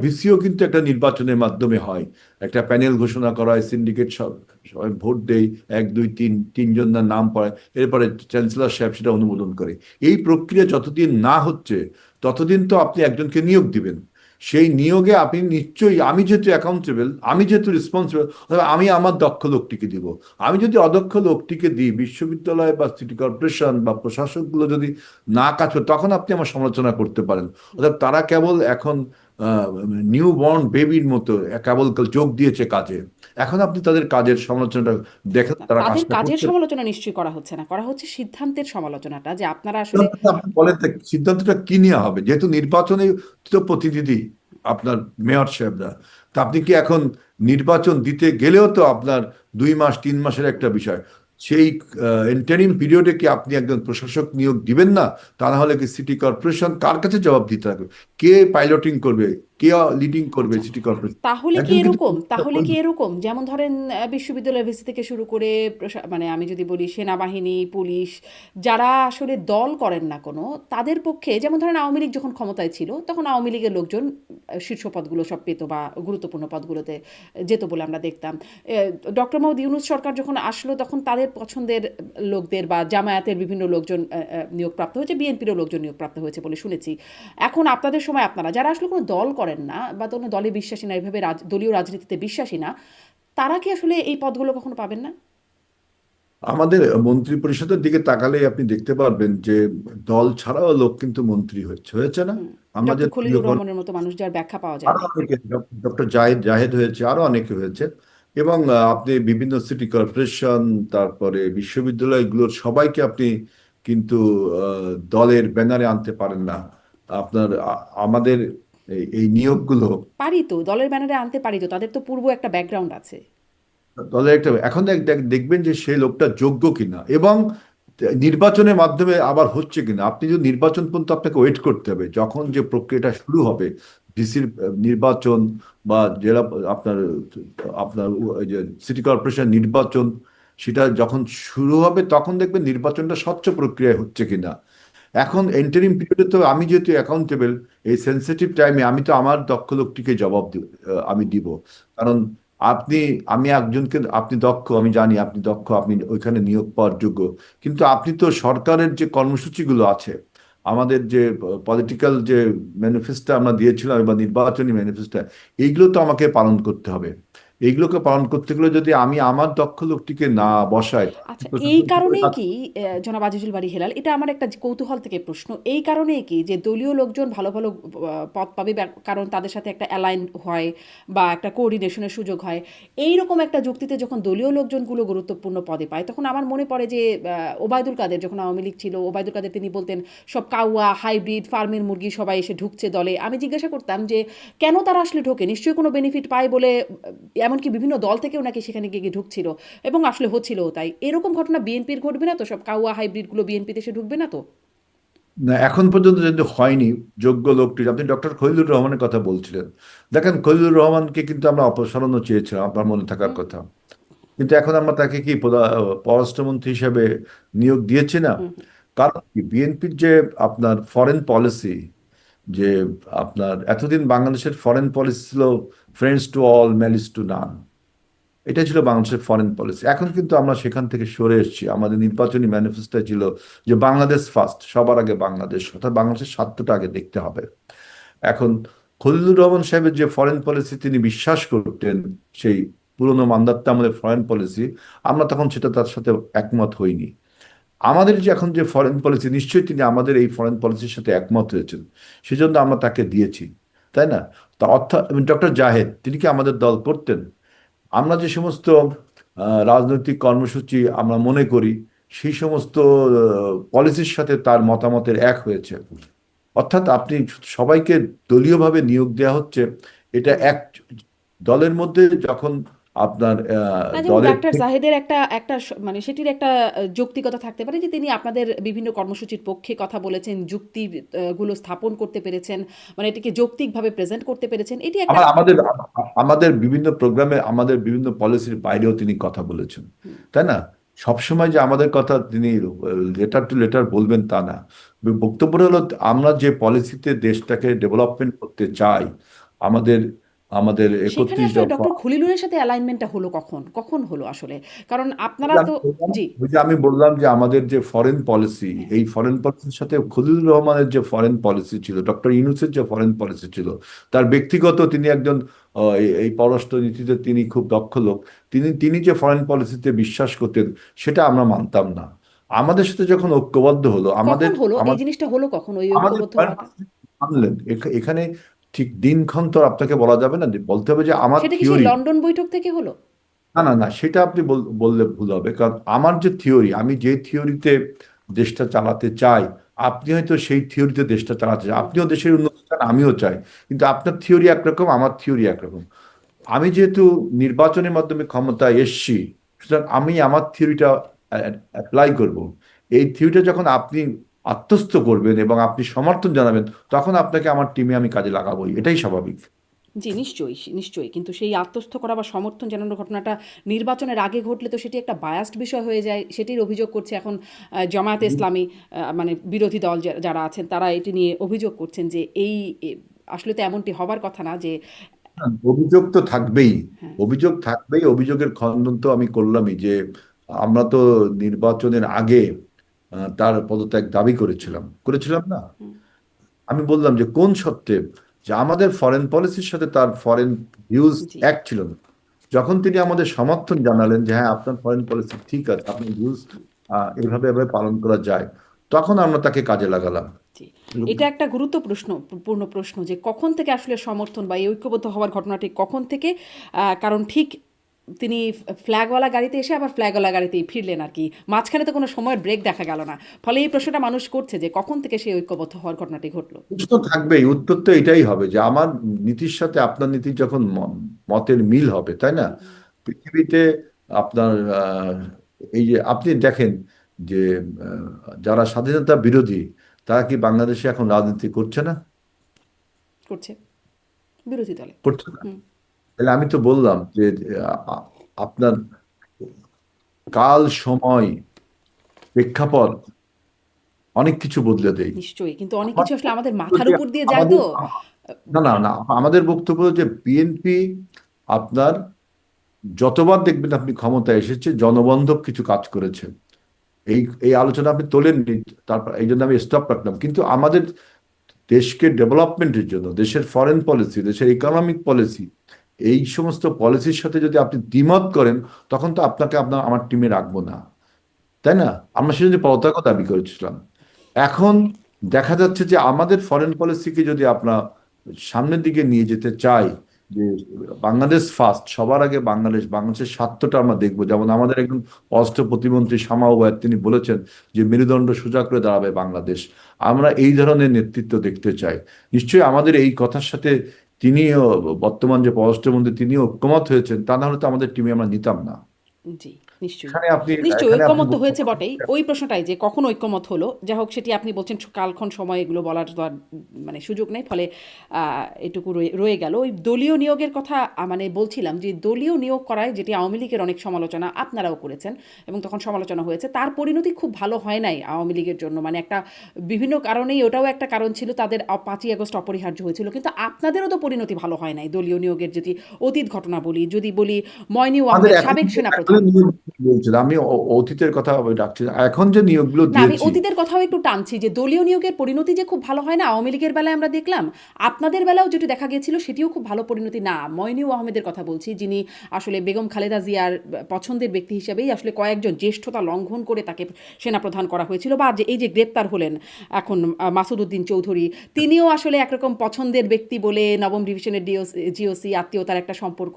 ভিসিও কিন্তু একটা নির্বাচনের মাধ্যমে হয়। একটা প্যানেল ঘোষণা করা হয়, সিন্ডিকেট সব সবাই ভোট দেয়, এক দুই তিনজনের নাম পড়ে, এরপরে চ্যান্সেলর সাহেব সেটা অনুমোদন করে। এই প্রক্রিয়া যতদিন না হচ্ছে, ততদিন তো আপনি একজনকে নিয়োগ দিবেন। সেই নিয়োগে আপনি নিশ্চয়ই, আমি যেহেতু অ্যাকাউন্টেবল, আমি যেহেতু রেসপন্সিবল, আমি আমার দক্ষ লোকটিকে দিব। আমি যদি অদক্ষ লোকটিকে দিই, বিশ্ববিদ্যালয় বা সিটি কর্পোরেশন বা প্রশাসকগুলো যদি না কাজ করে, তখন আপনি আমার সমালোচনা করতে পারেন। অর্থাৎ তারা কেবল এখন নিউ বর্ন বেবির মতো কেবল যোগ দিয়েছে কাজে। এখন আপনি তাদের কাজের সমালোচনাটা দেখেন, না, তারা তাদের কাজটা কাজের করছে। সমালোচনা নিশ্চয়ই করা হচ্ছে না, করা হচ্ছে সিদ্ধান্তের সমালোচনাটা, যে আপনারা আসলে সিদ্ধান্তটা আপনি বলেন তো, সিদ্ধান্তটা কি নেওয়া হবে? যেহেতু নির্বাচনে তো প্রতিনিধি আপনার মেয়র সাহেবরা, তা আপনি কি এখন নির্বাচন দিতে গেলেও তো আপনার 2 মাস 3 মাসের একটা বিষয়, সেই ইন্টারিম পিরিয়ডে কি আপনি একজন প্রশাসক নিয়োগ দিবেন না? তা না হলে কি সিটি কর্পোরেশন কার কাছে জবাব দিতে হবে? কে পাইলটিং করবে, কে লিডিং করবে আচ্ছা, সিটি কর্পোরেশন? তাহলে কি একজন কিন্তু এরকম, তাহলে কি এরকম যেমন ধরেন বিশ্ববিদ্যালয়ের ভিসি থেকে শুরু করে মানে আমি যদি বলি সেনাবাহিনী, পুলিশ, যারা আসলে দল করেন না কোনো, তাদের পক্ষে, যেমন ধরেন আওয়ামী লীগ যখন ক্ষমতায় ছিল, তখন আওয়ামী লীগের লোকজন শীর্ষ পদগুলো সব পেত বা গুরুত্বপূর্ণ পদগুলোতে যেত বলে আমরা দেখতাম। ডক্টর মোহাম্মদ ইউনূস সরকার যখন আসলো, তখন তাদের পছন্দের লোকদের বা জামায়াতের বিভিন্ন লোকজন নিয়োগপ্রাপ্ত হয়েছে, বিএনপিরও লোকজন নিয়োগপ্রাপ্ত হয়েছে বলে শুনেছি। এখন আপনাদের সময় আপনারা যারা আসলে কোনো দল করেন না বা কোনো দলে বিশ্বাসী না, এভাবে দলীয় রাজনীতিতে বিশ্বাসী না, তারা কি আসলে এই পদগুলো কখনো পাবেন না? আমাদের মন্ত্রী পরিষদের দিকে তাকালে আপনি দেখতে পারবেন যে দল ছাড়াও লোক কিন্তু মন্ত্রী হয়েছে, হয়েছে না? হুম। আমরা যে ডক্টর দলীয় খলিলুর রহমানের মতো মানুষ, যার ব্যাখ্যা পাওয়া যায় আরো নাই। অনেকে, ডক্টর জাহেদ হয়েছে, আরো অনেকে হয়েছে। এবং আপনি বিভিন্ন সিটি কর্পোরেশন, তারপরে বিশ্ববিদ্যালয়গুলোর সবাইকে আপনি কিন্তু দলের ব্যানারে আনতে পারেন না। আপনার আমাদের এই নিয়োগগুলো পারি তো, দলের ব্যানারে আনতে পারি তো, তাদের তো পূর্ব একটা ব্যাকগ্রাউন্ড আছে। দলের একটা, এখন দেখবেন যে সেই লোকটা যোগ্য কিনা, এবং নির্বাচনের মাধ্যমে আবার হচ্ছে কিনা। আপনি যদি নির্বাচন পর্যন্ত আপনাকে ওয়েট করতে হবে, যখন যে প্রক্রিয়াটা শুরু হবে, ডিসির নির্বাচন বা জেলা আপনার আপনার ওই যে সিটি কর্পোরেশন নির্বাচন, সেটা যখন শুরু হবে তখন দেখবেন নির্বাচনটা স্বচ্ছ প্রক্রিয়ায় হচ্ছে কিনা। এখন এন্টারিম পিরিয়ডে তো আমি যেহেতু অ্যাকাউন্টেবল, এই সেন্সিটিভ টাইমে আমি তো আমার দক্ষ লোকটিকে জবাব আমি দিব। কারণ আপনি, আমি একজনকে, আপনি দক্ষ, আমি জানি আপনি দক্ষ, আপনি ওইখানে নিয়োগ পাওয়ার যোগ্য, কিন্তু আপনি তো সরকারের যে কর্মসূচিগুলো আছে, আমাদের যে পলিটিক্যাল যে ম্যানিফেস্টো আমরা দিয়েছিলাম বা নির্বাচনী ম্যানিফেস্টো, এইগুলো তো আমাকে পালন করতে হবে। এইগুলোকে পালন করতে গেলে যদি আমি আমার দক্ষ লোকটিকে না বসাই, আচ্ছা, এই প্রশাসন কি করে কারণেই কাজ কি করবে? জনাব আজিজুল বাড়ি হেলাল, এটা আমার একটা কৌতূহল থেকে প্রশ্ন, এই কারণেই কি যে দলীয় লোকজন ভালো ভালো পদ পাবে, কারণ তাদের সাথে একটা অ্যালাইন হয় বা একটা কোঅর্ডিনেশনের সুযোগ হয়, এই রকম একটা যুক্তিতে যখন দলীয় লোকজনগুলো গুরুত্বপূর্ণ পদে পায়, তখন আমার মনে পড়ে যে ওবায়দুল কাদের যখন আওয়ামী লীগ ছিল, ওবায়দুল কাদের তিনি বলতেন সব কাউয়া হাইব্রিড ফার্মের মুরগি সবাই এসে ঢুকছে দলে। আমি জিজ্ঞাসা করতাম যে কেন তারা আসলে ঢোকে, নিশ্চয়ই কোনো বেনিফিট পায় বলে, এমনকি বিভিন্ন দল থেকেও নাকি সেখানে গিয়ে গিয়ে ঢুকছিল এবং আসলে হচ্ছিল তাই। এরকম ঘটনা বিএনপির ঘটবে না তো? সব কাউয়া হাইব্রিডগুলো বিএনপিতে এসে ঢুকবে না তো? না, এখন পর্যন্ত যদি হয়নি যোগ্য লোকটি, আপনি ডক্টর খলিলুর রহমানের কথা বলছিলেন, দেখেন খলিলুর রহমানকে কিন্তু আমরা অপসারণও চেয়েছিলাম, আপনার মনে থাকার হুম, কথা। কিন্তু এখন আমরা তাকে কি পররাষ্ট্রমন্ত্রী হিসেবে নিয়োগ দিয়েছি না। হুম, হুম। কারণ কি, বিএনপির যে আপনার ফরেন পলিসি, যে আপনার এতদিন বাংলাদেশের ফরেন পলিসি ছিল friends to all malice two নান, এটা ছিল বাংলাদেশের ফরেন পলিসি। এখন কিন্তু আমরা সেখান থেকে সরে এসেছি। আমাদের নির্বাচনী ম্যানিফেস্টো ছিল যে বাংলাদেশ ফার্স্ট, সবার আগে বাংলাদেশ, অর্থাৎ বাংলাদেশের স্বার্থটা আগে দেখতে হবে। এখন খলিলুর রহমান সাহেবের যে ফরেন পলিসি তিনি বিশ্বাস করতেন, সেই পুরনো মান্দাত্তা আমাদের ফরেন পলিসি, আমরা তখন সেটা তার সাথে একমত হইনি। আমাদের যে এখন যে ফরেন পলিসি, নিশ্চয়ই তিনি আমাদের এই ফরেন পলিসির সাথে একমত হয়েছেন, সেজন্য আমরা তাকে দিয়েছি, তাই না? তা অর্থাৎ ডক্টর জাহেদ তিনি কি আমাদের দল করতেন? আমরা যে সমস্ত রাজনৈতিক কর্মসূচি আমরা মনে করি, সেই সমস্ত পলিসির সাথে তার মতামতের এক হয়েছে। অর্থাৎ আপনি সবাইকে দলীয়ভাবে নিয়োগ দেওয়া হচ্ছে, এটা হুম। এক দলের মধ্যে যখন আপনার না, যেমন দলের ডাক্তার জাহেদের একটা একটা মানে সেটির একটা যৌক্তিকতা থাকতে পারে যে তিনি আপনাদের বিভিন্ন কর্মসূচির পক্ষে কথা বলেছেন, যুক্তি গুলো স্থাপন করতে পেরেছেন, মানে এটিকে যৌক্তিকভাবে প্রেজেন্ট করতে পেরেছেন, এটি একটা। আবার আমাদের আমাদের বিভিন্ন প্রোগ্রামে, আমাদের বিভিন্ন পলিসির বাইরেও তিনি কথা বলেছেন, হুম, তাই না? সবসময় যে আমাদের কথা তিনি লেটার টু লেটার বলবেন তা না। বক্তব্য হলো আমরা যে পলিসিতে দেশটাকে ডেভেলপমেন্ট করতে চাই, আমাদের আমাদের সেখানে 31 আসলে দফা। ডক্টর খলিলুরের সাথে অ্যালাইনমেন্টটা হলো কখন? কখন হলো আসলে? কারণ ওই আপনারা যে তো। জি, আমি বললাম যে আমাদের যে ফরেন পলিসি, হ্যাঁ, এই ফরেন পলিসির সাথে খলিলুর রহমানের যে ফরেন পলিসি ছিল, ডক্টর ইউনূসের যে ফরেন পলিসি ছিল, তার ব্যক্তিগত, তিনি একজন এই পররাষ্ট্র নীতিতে তিনি খুব দক্ষ লোক, তিনি তিনি যে ফরেন পলিসিতে বিশ্বাস করতেন, সেটা আমরা মানতাম না। আমাদের সাথে যখন ঐক্যবদ্ধ হলো, কখন আমাদের হলো? এই আমাদের জিনিসটা হলো কখন, ওই আমাদের ঐক্যবদ্ধ ফরেন হওয়াটা? পলিসি মানলেন। এখানে ঠিক দিনক্ষণ তো আর আপনাকে বলা যাবে না, যে বলতে হবে যে আমার সেটা কি সেই থিওরি। লন্ডন বৈঠক থেকে হলো? না না না, সেটা আপনি বললে ভুল হবে, কারণ আমার যে থিওরি, আমি যে থিওরিতে দেশটা চালাতে চাই, আপনি হয়তো সেই থিওরিতে দেশটা চালাতে চান, হুম, আপনিও দেশের উন্নতি চান, আমিও চাই, কিন্তু আপনার থিওরি একরকম, আমার থিওরি একরকম। আমি যেহেতু নির্বাচনের মাধ্যমে ক্ষমতায় এসছি, সুতরাং আমি আমার থিওরিটা অ্যাপ্লাই করব। এই থিওরিটা যখন আপনি আত্মস্থ করবেন এবং আপনি সমর্থন জানাবেন, তখন আপনাকে আমার টিমে আমি কাজে লাগাবোই, এটাই স্বাভাবিক। জি, নিশ্চয়ই, নিশ্চয়ই। কিন্তু সেই আত্মস্থ করা বা সমর্থন জানানোর ঘটনাটা নির্বাচনের আগে ঘটলে তো সেটি একটা বায়াসড বিষয় হয়ে যায়। সেটির অভিযোগ করছে এখন জামায়াতে ইসলামী, মানে বিরোধী দল যারা আছেন তারা এটি নিয়ে অভিযোগ করছেন যে এই আসলে তো এমনটি হবার কথা না যে। হ্যাঁ, অভিযোগ তো থাকবেই, হ্যাঁ, অভিযোগ থাকবেই। অভিযোগের খণ্ডন তো আমি করলামই, যে আমরা তো নির্বাচনের আগে তার পদত্যাগ দাবি করেছিলাম, করেছিলাম না? হুম, আমি বললাম যে কোন সত্ত্বে, যে আমাদের ফরেন পলিসির সাথে তার ফরেন ভিউজ জি, এক ছিল না। যখন তিনি আমাদের সমর্থন জানালেন যে হ্যাঁ আপনার ফরেন পলিসি ঠিক আছে, আপনার ভিউজ এইভাবে এভাবে পালন করা যায়, তখন আমরা তাকে কাজে লাগালাম। জি। এটা একটা পূর্ণ প্রশ্ন যে কখন থেকে আসলে সমর্থন বা এই ঐক্যবদ্ধ হওয়ার ঘটনাটি কখন থেকে? কারণ ঠিক তিনি ফ্ল্যাগওয়ালা গাড়িতে এসে আবার ফ্ল্যাগওয়ালা গাড়িতেই ফিরলেন আরকি। মাঝখানে তো কোনো সময়ের ব্রেক দেখা গেল না। ফলে এই প্রশ্নটা মানুষ করছে যে কখন থেকে সেই ঐক্যবদ্ধ হওয়ার ঘটনাটি ঘটল? প্রশ্ন থাকবেই, উত্তর তো এটাই হবে যে আমার নীতির সাথে আপনার নীতির যখন মতের মিল হবে, তাই না? পৃথিবীতে আপনার এই যে আপনি দেখেন যে যারা স্বাধীনতা বিরোধী, তারা কি বাংলাদেশে এখন রাজনীতি করছে না? করছে বিরোধী দলে। করছে না। হুম, তাহলে আমি তো বললাম যে আ- আপনার কাল, সময়, প্রেক্ষাপট অনেক কিছু বদলে দেয়। নিশ্চয়ই, কিন্তু অনেক আমার কিছু আসলে আমাদের বক্তব্য মাথার যে উপর দিয়ে যায় আমাদের তো। না না না আমাদের বক্তব্য হলো যে বিএনপি আপনার যতবার দেখবেন আপনি ক্ষমতায় এসেছে জনবান্ধব কিছু কাজ করেছে। এই এই আলোচনা আপনি তোলেননি, তারপর এই জন্য আমি স্টপ রাখলাম। কিন্তু আমাদের দেশকে ডেভেলপমেন্টের জন্য, দেশের ফরেন পলিসি, দেশের ইকোনমিক পলিসি, এই সমস্ত পলিসির সাথে যদি আপনি দ্বিমত করেন, তখন তো আপনাকে আমার টিমে রাখবো না, তাই না? আমরা সেজন্য পতাকা দাবি করেছিলাম। এখন দেখা যাচ্ছে যে আমাদের ফরেন পলিসিকে যদি আমরা সামনের দিকে নিয়ে যেতে চাই, যে বাংলাদেশ ফার্স্ট, সবার আগে বাংলাদেশ, বাংলাদেশের স্বার্থটা আমরা দেখবো, যেমন আমাদের একজন পররাষ্ট্র প্রতিমন্ত্রী শামা ওয়াজ তিনি বলেছেন যে মেরুদণ্ড সোজা করে দাঁড়াবে বাংলাদেশ। আমরা এই ধরনের নেতৃত্ব দেখতে চাই। নিশ্চয়ই আমাদের এই কথার সাথে তিনিও, বর্তমান যে পররাষ্ট্রমন্ত্রী, তিনিও ঐক্যমত হয়েছেন, তা না হলে তো আমাদের টিমে আমরা নিতাম না। জি, নিশ্চয়ই। এখানে আপনি নিশ্চয়ই এখানে আপনি ঐকমত্য বলতে হয়েছে পারেন বটেই। ওই প্রশ্নটাই যে কখন ঐকমত হলো? যাই হোক, সেটি আপনি বলছেন কালক্ষণ সময় এগুলো বলার তো আর মানে সুযোগ নেই। ফলে এটুকু রয়ে রয়ে গেল। ওই দলীয় নিয়োগের কথা মানে বলছিলাম যে দলীয় নিয়োগ করায় যেটি আওয়ামী লীগের অনেক সমালোচনা আপনারাও করেছেন এবং তখন সমালোচনা হয়েছে। তার পরিণতি খুব ভালো হয় নাই আওয়ামী লীগের জন্য। মানে একটা বিভিন্ন কারণেই ওটাও একটা কারণ ছিল, তাদের ৫ই আগস্ট অপরিহার্য হয়েছিল। কিন্তু আপনাদেরও তো পরিণতি ভালো হয় নাই দলীয় নিয়োগের, যদি অতীত ঘটনা বলি, যদি বলি ময়নিউ আমাদের আহমেদ এখন সাবেক এখন সেনাপ্রধান। নিয়োগ বলছিল, আমি অতীতের কথা ডাকছি না। এখন যে নিয়োগগুলো না, আমি দিয়েছি, অতীতের কথাও একটু টানছি যে দলীয় নিয়োগের পরিণতি যে খুব ভালো হয় না আওয়ামী লীগের বেলায় আমরা দেখলাম, আপনাদের বেলাও যেটি দেখা গিয়েছিল সেটিও খুব ভালো পরিণতি না। ময়নিউ আহমেদের কথা বলছি, যিনি আসলে বেগম খালেদা জিয়ার পছন্দের ব্যক্তি হিসেবেই আসলে কয়েকজন জ্যেষ্ঠতা লঙ্ঘন করে তাকে সেনাপ্রধান করা হয়েছিল, বা যে এই যে গ্রেপ্তার হলেন এখন মাসুদ উদ্দিন চৌধুরী, তিনিও আসলে একরকম পছন্দের ব্যক্তি বলে নবম ডিভিশনের জিওসি আত্মীয়তার একটা সম্পর্ক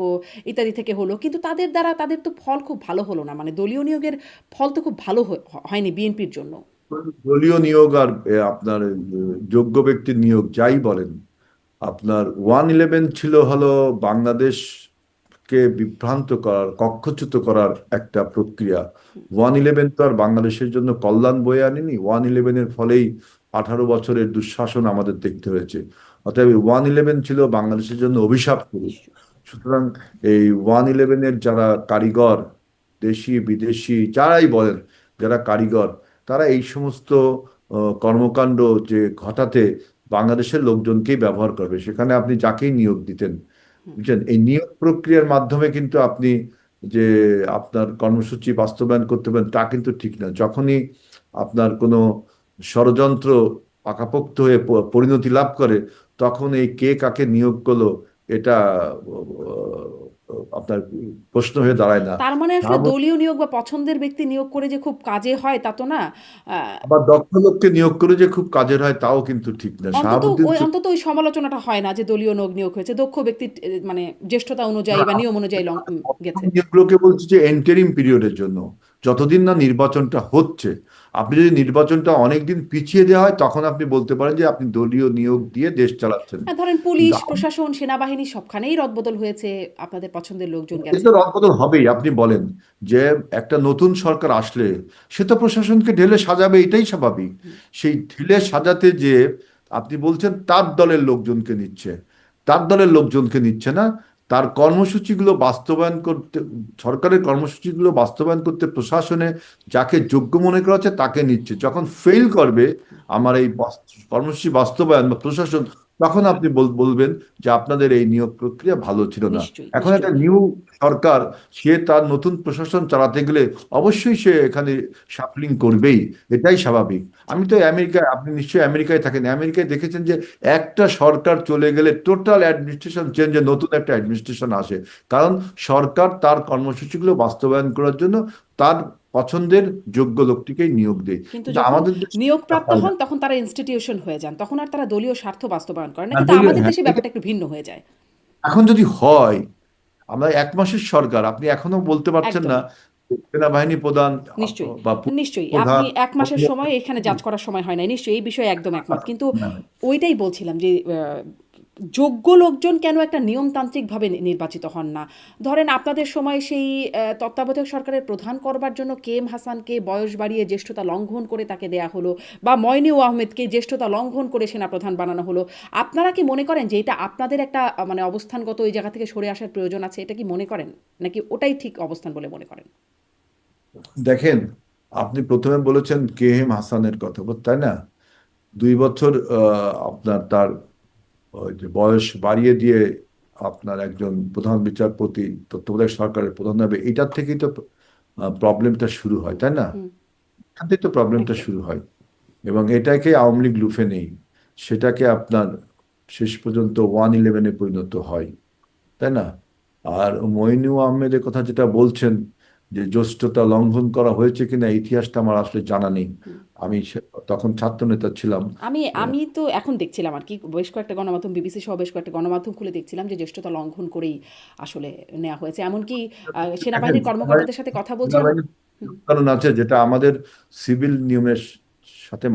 ইত্যাদি থেকে হলো, কিন্তু তাদের দ্বারা তাদের তো ফল খুব ভালো হলো না। মানে দলীয় নিয়োগের ফল তো খুব ভালো হয়নি বিএনপির জন্য। দলীয় নিয়োগ আর আপনার যোগ্য ব্যক্তির নিয়োগ যাই বলেন, আপনার 111 ছিল হলো বাংলাদেশকে বিভ্রান্ত করার, কক্ষচ্যুত করার একটা প্রক্রিয়া। 111 তো আর বাংলাদেশের জন্য কল্যাণ বয়ে আনেনি। 111-এর ফলেই 18 বছরের দুঃশাসন আমাদের দেখতে হয়েছে। অতএব 111 ছিল বাংলাদেশের জন্য অভিশাপ স্বরূপ। নিশ্চয়ই। সুতরাং এই 111-এর যারা কারিগর, দেশি বিদেশি যারাই বলেন, যারা কারিগর, তারা এই সমস্ত কর্মকাণ্ড যে ঘটাতে বাংলাদেশের লোকজনকেই ব্যবহার করবে। সেখানে আপনি যাকেই নিয়োগ দিতেন, বুঝছেন, এই নিয়োগ প্রক্রিয়ার মাধ্যমে কিন্তু আপনি যে আপনার কর্মসূচি বাস্তবায়ন করতে পারেন তা কিন্তু ঠিক না। যখনই আপনার কোনো ষড়যন্ত্র পাকাপোক্ত হয়ে পরিণতি লাভ করে, তখন এই কে কাকে নিয়োগ করলো, এটা আপনার প্রশ্ন হয়ে দাঁড়ায় না। তার মানে আসলে শাহাবুদ্দিন দলীয় নিয়োগ বা পছন্দের ব্যক্তি নিয়োগ করে যে খুব কাজে হয় তা তো না। আবার দক্ষ লোককে নিয়োগ করে যে খুব কাজের হয়, তাও কিন্তু ঠিক না। শাহাবুদ্দিন অন্তত ওই সমালোচনাটা হয় না যে দলীয় নিয়োগ হয়েছে, দক্ষ ব্যক্তির মানে জ্যেষ্ঠতা অনুযায়ী বা নিয়ম অনুযায়ী গেছে। যেগুলোকে বলছি যে এন্টারিম পিরিয়ডের জন্য, যতদিন না নির্বাচনটা হচ্ছে, আপনি যদি নির্বাচনটা অনেকদিন পিছিয়ে দেওয়া হয়, তখন আপনি বলতে পারেন যে আপনি দলীয় নিয়োগ দিয়ে দেশ চালাচ্ছেন। ধরেন কিন্তু পুলিশ প্রশাসন সেনাবাহিনী সবখানেই রদবদল হয়েছে, আপনাদের পছন্দের লোকজন এটা তো গেছেন। রদবদল হবেই। আপনি বলেন যে একটা নতুন সরকার আসলে সে তো প্রশাসনকে ঢেলে সাজাবে, এটাই স্বাভাবিক। সেই ঢেলে সাজাতে যে আপনি বলছেন তার দলের লোকজনকে নিচ্ছে, তার দলের লোকজনকে নিচ্ছে না। তার কর্মসূচিগুলো বাস্তবায়ন করতে, সরকারের কর্মসূচিগুলো বাস্তবায়ন করতে প্রশাসনে যাকে যোগ্য মনে করা হচ্ছে তাকে নিচ্ছে। যখন ফেল করবে আমার এই কর্মসূচি বাস্তবায়ন বা প্রশাসন, তখন আপনি বলবেন যে আপনাদের এই নিয়োগ প্রক্রিয়া ভালো ছিল না। নিশ্চয়ই, এখন একটা নিশ্চয়ই। নিউ সরকার, সে তার নতুন প্রশাসন চালাতে গেলে অবশ্যই সে এখানে শাফলিং করবেই, এটাই স্বাভাবিক। আমি তো আমেরিকায়, আপনি নিশ্চয়ই আমেরিকায় থাকেন, আমেরিকায় দেখেছেন যে একটা সরকার চলে গেলে টোটাল অ্যাডমিনিস্ট্রেশন চেঞ্জে নতুন একটা অ্যাডমিনিস্ট্রেশন আসে। কারণ সরকার তার কর্মসূচিগুলো বাস্তবায়ন করার জন্য তার পছন্দের যোগ্য লোকটিকেই নিয়োগ দেয়। কিন্তু কিন্তু যখন আমাদের দেশে তা নিয়োগপ্রাপ্ত হয় না। হন তখন তারা ইনস্টিটিউশন হয়ে যান, তখন আর তারা দলীয় স্বার্থ বাস্তবায়ন করেন না, আর কিন্তু দলীয়, আমাদের হ্যাঁ, দেশে ব্যাপারটা একটু ভিন্ন হয়ে যায়। এখন যদি হয়, আমরা 1 মাসের সরকার, আপনি এখনো বলতে পারছেন না একদমই। সেনাবাহিনী প্রধান নিশ্চয়ই, বা পুলিশ নিশ্চয়ই। প্রধান। আপনি ১ মাসের সময় এখানে জাজ করার সময় হয় নাই। নিশ্চয়ই এই বিষয়ে একদম একমত। কিন্তু ওইটাই বলছিলাম যে যোগ্য লোকজন কেন একটা নিয়মতান্ত্রিকভাবে নির্বাচিত হন না? ধরেন আপনাদের সময় সেই তত্ত্বাবধায়ক সরকারের প্রধান করবার জন্য কে এম হাসানকে বয়স বাড়িয়ে জ্যেষ্ঠতা লঙ্ঘন করে তাকে দেয়া হলো, বা মইনু আহমেদকে জ্যেষ্ঠতা লঙ্ঘন করে সেনাপ্রধান বানানো হলো। আপনারা কি মনে করেন যে এটা আপনাদের একটা মানে অবস্থানগত ওই জায়গা থেকে সরে আসার প্রয়োজন আছে? এটা কি মনে করেন? নাকি ওটাই ঠিক অবস্থান বলে মনে করেন? দেখেন, আপনি প্রথমে বলেছেন KM হাসানের কথা, তাই না? 2 বছর আপনার তার ওই যে বয়স বাড়িয়ে দিয়ে আপনার একজন প্রধান বিচারপতি তত্ত্বাবধায়ক সরকারের প্রধান হবে, এটার থেকেই তো প্রবলেমটা শুরু হয়, তাই না? হুম, এখান থেকে তো প্রবলেমটা একদম। শুরু হয়। এবং এটাকে আওয়ামী লীগ লুফে নেই, সেটাকে আপনার শেষ পর্যন্ত 111-এ পরিণত হয়, তাই না? আর মইনু আহমেদের কথা যেটা বলছেন, যে জ্যেষ্ঠতা লঙ্ঘন করা হয়েছে কিনা ইতিহাসটা আমার আসলে জানা নেই। হুম। আমি তখন ছাত্র নেতা ছিলাম। আমি আমি তো এখন দেখছিলাম আর কি, বেশ কয়েকটা গণমাধ্যম, বিবিসি সহ বেশ কয়েকটা গণমাধ্যম খুলে দেখছিলাম যে জ্যেষ্ঠতা লঙ্ঘন করেই আসলে নেওয়া হয়েছে। এমনকি দেখেন, সেনাবাহিনীর কর্মকর্তাদের সাথে কথা বলছিলাম। সেনাবাহিনীর হুম, কারণ আছে যেটা আমাদের সিভিল নিয়মের সাথে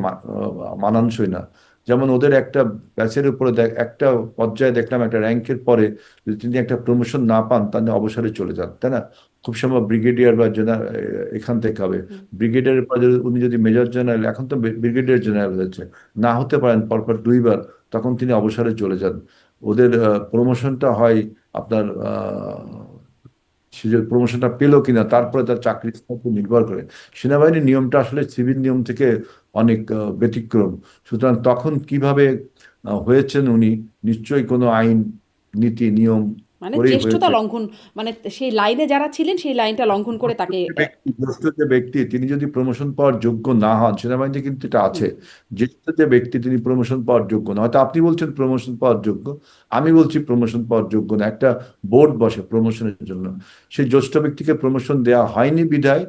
মানানসই না। যেমন ওদের একটা ব্যাচের উপরে একটা পর্যায়ে দেখলাম, একটা র্যাঙ্কের পরে যদি তিনি একটা প্রমোশন না পান তাহলে অবসরে চলে যান, তাই না? খুব সম্ভব ব্রিগেডিয়ার বা জেনারেল এখান থেকে হবে। হুম। ব্রিগেডিয়ারের পরে উনি যদি মেজর জেনারেল, এখন তো ব্রিগেডিয়ার জেনারেল হয়েছে, না হতে পারেন পরপর 2বার, তখন তিনি অবসরে চলে যান। ওদের প্রমোশনটা হয় আপনার সে যে প্রমোশনটা পেলো কিনা, তারপরে তার চাকরির উপর নির্ভর করে। সেনাবাহিনীর নিয়মটা আসলে সিভিল নিয়ম থেকে অনেক ব্যতিক্রম। সুতরাং তখন কিভাবে হয়েছেন উনি, নিশ্চয়ই কোনো আইন, নীতি, নিয়ম মানে করেই জ্যেষ্ঠতা হয়েছে। লঙ্ঘন, মানে সেই লাইনে যারা ছিলেন সেই লাইনটা লঙ্ঘন করে তাকে জ্যেষ্ঠ যে ব্যক্তি তিনি যদি প্রমোশন পাওয়ার যোগ্য না হন, সেনাবাহিনীতে কিন্তু এটা হুম, আছে, জ্যেষ্ঠ যে ব্যক্তি তিনি প্রমোশন পাওয়ার যোগ্য না, হয়তো আপনি বলছেন প্রমোশন পাওয়ার যোগ্য, আমি বলছি প্রমোশন পাওয়ার যোগ্য না। একটা বোর্ড বসে প্রমোশনের জন্য, সেই জ্যেষ্ঠ ব্যক্তিকে প্রমোশন দেওয়া হয়নি বিধায়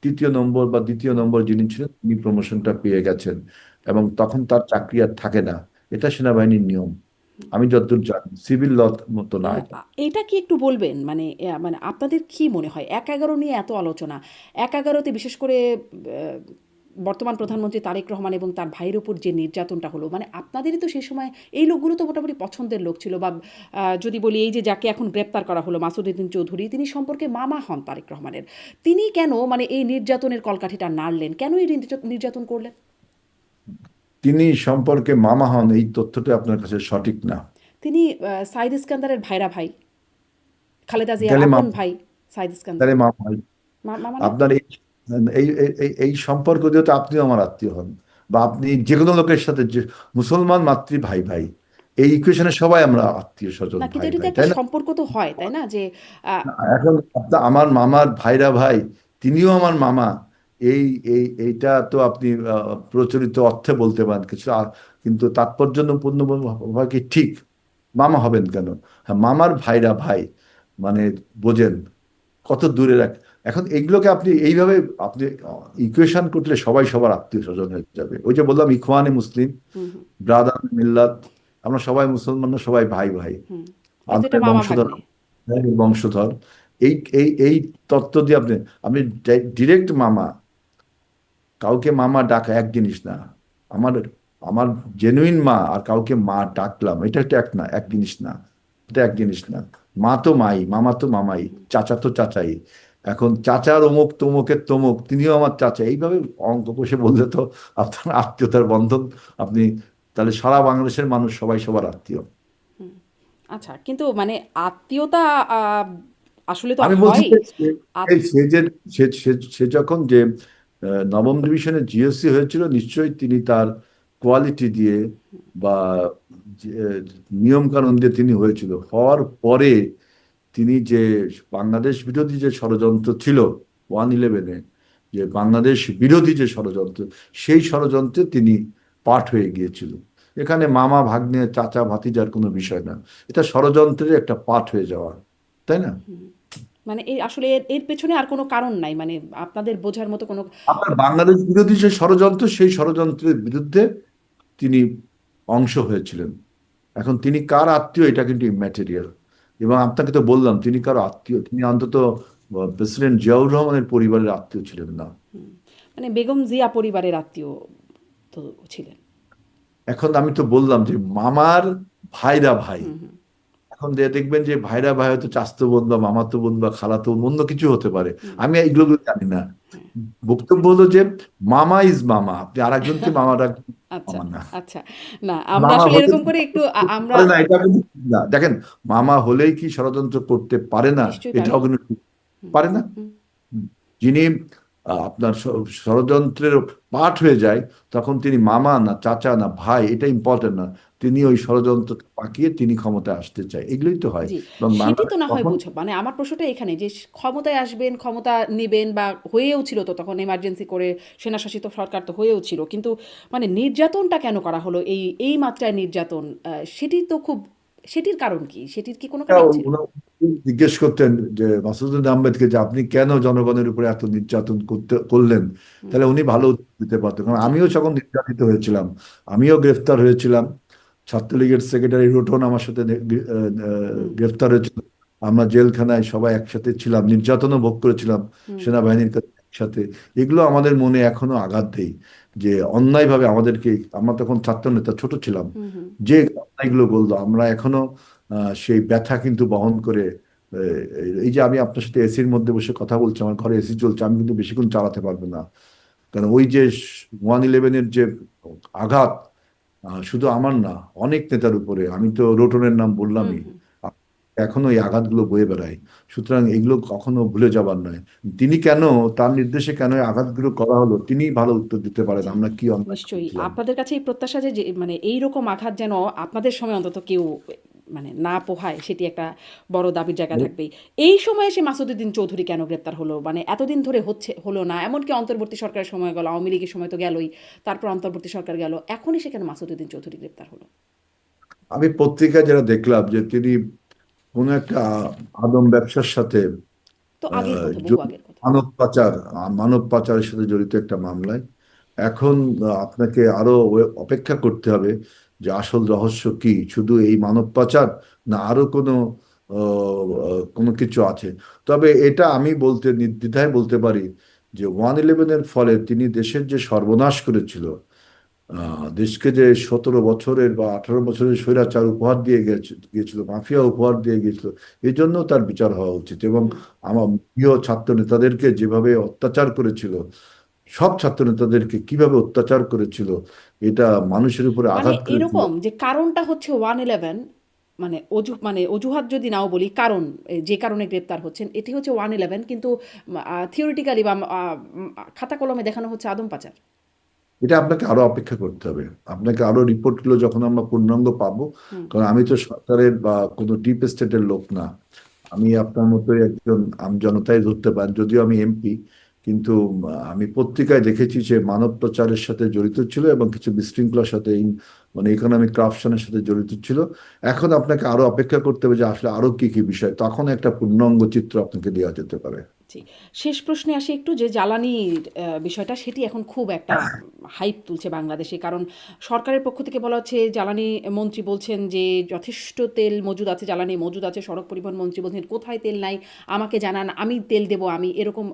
তৃতীয় নম্বর বা দ্বিতীয় নম্বর যিনি ছিলেন তিনি প্রমোশনটা পেয়ে গেছেন, এবং তখন তার চাকরি আর থাকে না। এটা সেনাবাহিনীর নিয়ম, আমি যতদূর জানি, সিভিল ল মতো না এটা। এটা কি একটু বলবেন? মানে মানে আপনাদের কি মনে হয় ১/১১ নিয়ে এত আলোচনা। ১/১১-তে বিশেষ করে বর্তমান প্রধানমন্ত্রী তারেক রহমান এবং তার ভাইয়ের উপর যে নির্যাতনটা হলো, মানে আপনাদেরই তো সেই সময় এই লোকগুলো তো মোটামুটি পছন্দের লোক ছিল, বা যদি বলি এই যে যাকে এখন গ্রেপ্তার করা হলো মাসুদ উদ্দিন চৌধুরী, তিনি সম্পর্কে মামা হন তারেক রহমানের। তিনি কেন মানে এই নির্যাতনের কলকাঠিটা নাড়লেন? কেন এই নির্যাতন করলেন? তিনি সম্পর্কে মামা হন, এই তথ্যটি আপনার কাছে সঠিক না। তিনি সাইদ ইস্কান্দারের ভাইরা ভাই, খালেদা জিয়ার তাহলে আপন মামা, ভাই সাইদ ইস্কান্দার। তাহলে মামা হয়। মামা না? আপনার এই এই এই এই এই সম্পর্ক যেহেতু আপনিও আমার আত্মীয় হন, বা আপনি যে কোনো লোকের সাথে, যে মুসলমান মাতৃ ভাই ভাই, এই ইকুয়েশনে সবাই আমরা আত্মীয় স্বজন, না, কিন্তু ভাই এটা তো ভাই, একটা তাই না? সম্পর্ক তো হয়, তাই না? যে আহ, এখন আমার মামার ভাইরা ভাই, তিনিও আমার মামা, এই এইটা তো আপনি প্রচলিত অর্থে বলতে পারেন কিছু, কিন্তু তাৎপর্যপূর্ণ ভাবে কি ঠিক মামা হবেন কেন? হ্যাঁ, মামার ভাইরা ভাই, মানে বোঝেন কত দূরে রাখ। এখন এইগুলোকে আপনি এইভাবে আপনি ইকুয়েশন করলে সবাই সবার আত্মীয় স্বজন হয়ে যাবে। ওই যে বললাম ইখওয়ানে মুসলিম, হুম, হুম, ব্রাদার মিল্লাত, আমরা সবাই মুসলমান না, সবাই ভাই ভাই, হুম। এই দুটো আমাদের মামা বংশধর, ভাগ্নে। বংশধর। এই এই এই তত্ত্ব দিয়ে আপনি আপনি ডিরেক্ট মামা, কাউকে মামা ডাকা এক জিনিস না। আমার আমার জেনুইন মা আর কাউকে মা ডাকলাম, এটা একটা এক না, এক জিনিস না, এটা এক জিনিস না। মা তো মাই, মামা তো মামাই, চাচা তো চাচাই। এখন চাচার অমুক তমুকের তমুক, তিনিও আমার চাচা, এইভাবে অঙ্ক কষে বললে তো আপনার আত্মীয়তার বন্ধন আপনি, তাহলে সারা বাংলাদেশের মানুষ সবাই সবার আত্মীয়। হুম। আচ্ছা, কিন্তু মানে আত্মীয়তা আসলে তো আমি বলছি হয়। যে আত- সে যে সে যখন যে নবম ডিভিশনে জিওসি হয়েছিল, নিশ্চয়ই তিনি তার কোয়ালিটি দিয়ে বা নিয়ম কানুন দিয়ে তিনি হয়েছিল। হওয়ার পরে তিনি যে বাংলাদেশ বিরোধী যে ষড়যন্ত্র ছিল 111-এ, যে বাংলাদেশ বিরোধী যে ষড়যন্ত্র, সেই ষড়যন্ত্রে তিনি পার্ট হয়ে গিয়েছিল। এখানে মামা ভাগ্নে চাচা ভাতিজার কোনো বিষয় না, এটা ষড়যন্ত্রের একটা পার্ট হয়ে যাওয়া, তাই না? মানে এই আসলে এর এর পেছনে আর কোনো কারণ নাই, মানে আপনাদের বোঝার মতো কোনো। আপনার বাংলাদেশ বিরোধী যে ষড়যন্ত্র, সেই ষড়যন্ত্রের বিরুদ্ধে তিনি অংশ হয়েছিলেন। এখন তিনি কার আত্মীয় এটা কিন্তু ইম্যাটেরিয়াল। এবং আপনাকে তো বললাম তিনি কারো আত্মীয়, তিনি অন্তত প্রেসিডেন্ট জিয়াউর রহমানের পরিবারের আত্মীয় ছিলেন না। মানে বেগম জিয়া পরিবারের আত্মীয় তো ছিলেন। এখন আমি তো বললাম যে মামার ভাইরা ভাই। হুম, হুম, এখন দেখবেন যে ভাইরা ভাই হয়তো চাচাতো বোন বা মামাতো বোন বা খালাতো বোন অন্য কিছু হতে পারে, হুম, আমি এগুলো জানি না। হ্যাঁ। বক্তব্য হলো যে মামা ইজ মামা, আপনি আরেকজনকে মামা ডাকবেন, আচ্ছা, মামা না। আচ্ছা। না, আমরা মামা আসলে হলে এরকম কি করে একটু ষড়যন্ত্র করতে আমরা পারে না এটা কিন্তু ঠিক না, দেখেন, মামা হলেই কি ষড়যন্ত্র করতে পারে না নিশ্চয়ই পারে। এটাও কিন্তু ঠিক, হুম, পারে না। হুম, যিনি আপনার ষড়যন্ত্রের পার্ট হয়ে যায়, তখন তিনি মামা না চাচা না ভাই এটা ইম্পর্টেন্ট না, তিনি ওই ষড়যন্ত্র পাকিয়ে তিনি ক্ষমতায় আসতে চায়, এগুলোই তো হয়। জি। এবং সেটি তো বাংলাদেশ না হয় তখন মানে আমার প্রশ্নটা এখানে যে ক্ষমতায় আসবেন, ক্ষমতা নিবেন বা হয়েও ছিল তো তখন এমার্জেন্সি করে সেনাশাসিত সরকার তো হয়েও ছিল। কিন্তু মানে নির্যাতনটা কেন করা হলো? এই মাত্রায় নির্যাতন সেটি তো খুব সেটির কারণ কি? সেটির কি কোনো কারণ ছিল? ওনারা জিজ্ঞেস করতেন যে মাসুদুল আহমেদকে যে আপনি কেন জনগণের উপরে এত নির্যাতন করলেন, হুম, তাহলে উনি ভালো উত্তর দিতে পারতেন, কারণ জি। আমিও যখন নির্যাতিত হয়েছিলাম, আমিও গ্রেফতার হয়েছিলাম, ছাত্রলীগের সেক্রেটারি রোটন আমার সাথে হুম, গ্রেফতার হয়েছিল, আমরা জেলখানায় সবাই একসাথে ছিলাম, নির্যাতনও ভোগ করেছিলাম হুম, সেনাবাহিনীর কাছে একসাথে। এগুলো আমাদের মনে এখনো আঘাত দেয় যে অন্যায়ভাবে আমাদেরকে, আমরা তখন ছাত্র নেতা ছোট ছিলাম, হুম, হুম। যে অন্যায়গুলো বললো আমরা এখনো সেই ব্যথা কিন্তু বহন করে এই যে আমি আপনার সাথে এসির মধ্যে বসে কথা বলছি, আমার ঘরে এসি চলছে, আমি কিন্তু বেশিক্ষণ চালাতে পারবো না, কারণ ওই যে 111-এর যে আঘাত, শুধু আমার না, অনেক নেতার উপরে, আমি তো রোটনের নাম হুম, বললামই, হুম। এখনো এই আঘাতগুলো বয়ে বেড়ায়। সুতরাং এগুলো কখনো ভুলে যাবার নয়। তিনি কেন, তার নির্দেশে কেন এই আঘাতগুলো করা হলো, তিনি ভালো উত্তর দিতে পারেন জি, আমরা কি অন্যায় নিশ্চয়ই। করেছিলাম। আপনাদের কাছে এই প্রত্যাশা যে মানে এইরকম আঘাত যেন আপনাদের সময় অন্তত কেউ মানে না পোহায় সেটি একটা বড় দাবির জায়গা থাকবেই। এই সময়ে এসে মাসুদউদ্দিন চৌধুরী কেন গ্রেপ্তার হলো? মানে এতদিন ধরে হলো না। এমনকি অন্তর্বর্তী সরকারের সময় গেল, আওয়ামী লীগের সময় তো গেলই। তারপর অন্তর্বর্তী সরকার গেল। এখন এসে কেন মাসুদউদ্দিন চৌধুরী গ্রেপ্তার হলো? আমি পত্রিকায় যেটা দেখলাম যে তিনি কোনো একটা আদম ব্যবসার সাথে তো আগের আহ, কথা, বহু জ- আগের কথা। মানব পাচারের সাথে জড়িত একটা মামলায়। এখন আপনাকে আরো অপেক্ষা করতে হবে যে আসল রহস্য কি, শুধু এই মানব পাচার না আরো কোনো কোনো কিছু আছে। তবে এটা আমি বলতে নির্দ্বিধায় বলতে পারি যে 111-এর ফলে তিনি দেশের যে সর্বনাশ করেছিল, দেশকে যে 17 বছরের বা 18 বছরের স্বৈরাচার উপহার দিয়ে গিয়েছিল, মাফিয়া উপহার দিয়ে গিয়েছিল, এই জন্য তার বিচার হওয়া উচিত। এবং হুম। আমার প্রিয় ছাত্র নেতাদেরকে যেভাবে অত্যাচার করেছিল, সব ছাত্র নেতাদেরকে কিভাবে অত্যাচার করেছিল, এটা মানুষের উপরে মানে আঘাত করেছিল। এরকম যে কারণটা হচ্ছে 111 মানে মানে অজুহাত যদি নাও বলি কারণ যে কারণে গ্রেপ্তার হচ্ছেন এটি হচ্ছে 111 কিন্তু থিওরিটিক্যালি বা খাতা কলমে দেখানো হচ্ছে আদম পাচার। এটা আপনাকে আরো অপেক্ষা করতে হবে, আপনাকে আরো রিপোর্টগুলো যখন আমরা পূর্ণাঙ্গ পাবো, হুম, কারণ আমি তো সরকারের বা কোনো ডিপ স্টেটের লোক না, আমি আপনার মতোই একজন জনতাই ধরতে পারেন, যদিও আমি এমপি, কিন্তু আমি পত্রিকায় দেখেছি যে মানব পাচারের সাথে জড়িত ছিল এবং কিছু বিশৃঙ্খলার সাথে মানে ইকোনমিক করাপশনের সাথে জড়িত ছিল। এখন আপনাকে আরো অপেক্ষা করতে হবে যে আসলে আরো কি কি বিষয়, তখন একটা পূর্ণাঙ্গ চিত্র আপনাকে দেওয়া যেতে পারে। জি। শেষ প্রশ্নে আসি একটু যে জ্বালানির বিষয়টা সেটি এখন খুব একটা হাইপ তুলছে বাংলাদেশে। কারণ সরকারের পক্ষ থেকে বলা হচ্ছে জ্বালানি মন্ত্রী বলছেন যে যথেষ্ট তেল মজুদ আছে, জ্বালানি মজুদ আছে। সড়ক পরিবহন মন্ত্রী বলছেন কোথায় তেল নাই আমাকে জানান আমি তেল দেবো আমি। এরকম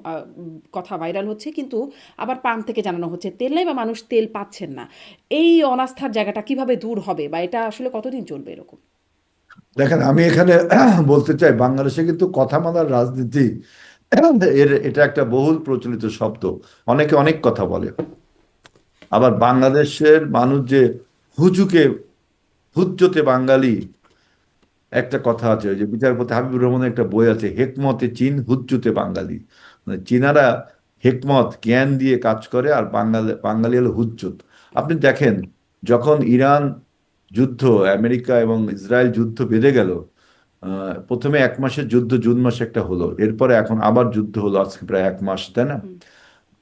কথা ভাইরাল হচ্ছে। কিন্তু আবার পাম্প থেকে জানানো হচ্ছে তেল নাই বা মানুষ তেল পাচ্ছেন না। এই অনাস্থার জায়গাটা কিভাবে দূর হবে বা এটা আসলে কতদিন চলবে এরকম? দেখেন, আমি এখানে বলতে চাই, বাংলাদেশে কিন্তু কথা মানার রাজনীতি, এটা একটা বহুল প্রচলিত শব্দ, অনেকে অনেক কথা বলে। আবার বাংলাদেশের মানুষ যে হুজুকে, হুজ্জতে বাঙালি, একটা কথা আছে, ওই যে বিচারপতি হাবিবুর রহমানের একটা বই আছে, হেকমতে চীন হুজ্জুতে বাঙালি, মানে চীনারা হেকমত জ্ঞান দিয়ে কাজ করে, আর বাঙালি হলো হুজ্জুত। আপনি দেখেন, যখন ইরান যুদ্ধ, আমেরিকা এবং ইসরায়েল যুদ্ধ বেঁধে গেল, প্রথমে 1 মাসের যুদ্ধ জুন মাসে একটা হলো, এরপরে এখন আবার যুদ্ধ হলো আজকে প্রায় 1 মাস, তাই না? হুম,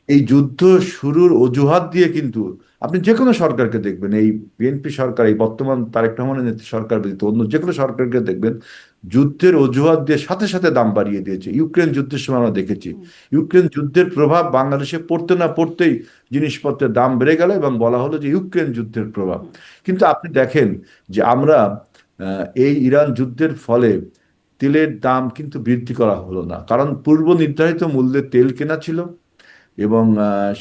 এই যুদ্ধ শুরুর অজুহাত দিয়ে কিন্তু আপনি যে কোনো সরকারকে দেখবেন, এই বিএনপি সরকার, এই বর্তমান তারেক রহমানের নেতৃত্বে সরকার ব্যতীত অন্য যে কোনো সরকারকে দেখবেন, যুদ্ধের অজুহাত দিয়ে সাথে সাথে দাম বাড়িয়ে দিয়েছে। ইউক্রেন যুদ্ধের সময় আমরা দেখেছি, হুম, ইউক্রেন যুদ্ধের প্রভাব বাংলাদেশে পড়তে না পড়তেই জিনিসপত্রের দাম বেড়ে গেল এবং বলা হলো যে ইউক্রেন যুদ্ধের প্রভাব। হুম, কিন্তু আপনি দেখেন যে আমরা এই ইরান যুদ্ধের ফলে তেলের দাম কিন্তু বৃদ্ধি করা হলো না, কারণ পূর্ব নির্ধারিত মূল্যে তেল কেনা ছিল এবং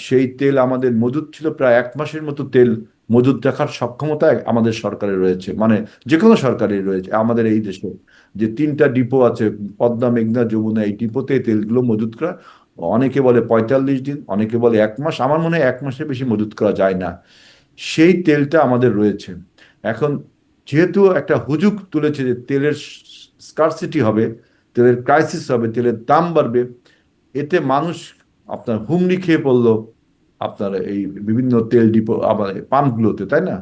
সেই তেল আমাদের মজুদ ছিল প্রায় 1 মাসের মতো তেল মজুদ রাখার সক্ষমতা আমাদের সরকারের রয়েছে, মানে যে কোনো সরকারের রয়েছে আমাদের এই দেশে। যে 3টা ডিপো আছে, পদ্মা, মেঘনা, যমুনা, এই ডিপোতে তেলগুলো মজুত করা। অনেকে বলে 45 দিন, অনেকে বলে 1 মাস, আমার মনে হয় 1 মাসের বেশি মজুত করা যায় না। সেই তেলটা আমাদের রয়েছে। এখন যেহেতু একটা হুজুগ তুলেছে যে তেলের স্কারসিটি হবে, তেলের ক্রাইসিস হবে, তেলের দাম বাড়বে, এতে মানুষ আপনার হুমড়ি খেয়ে পড়লো আপনার এই বিভিন্ন তেল ডিপো আবার পাম্পগুলোতে, তাই না?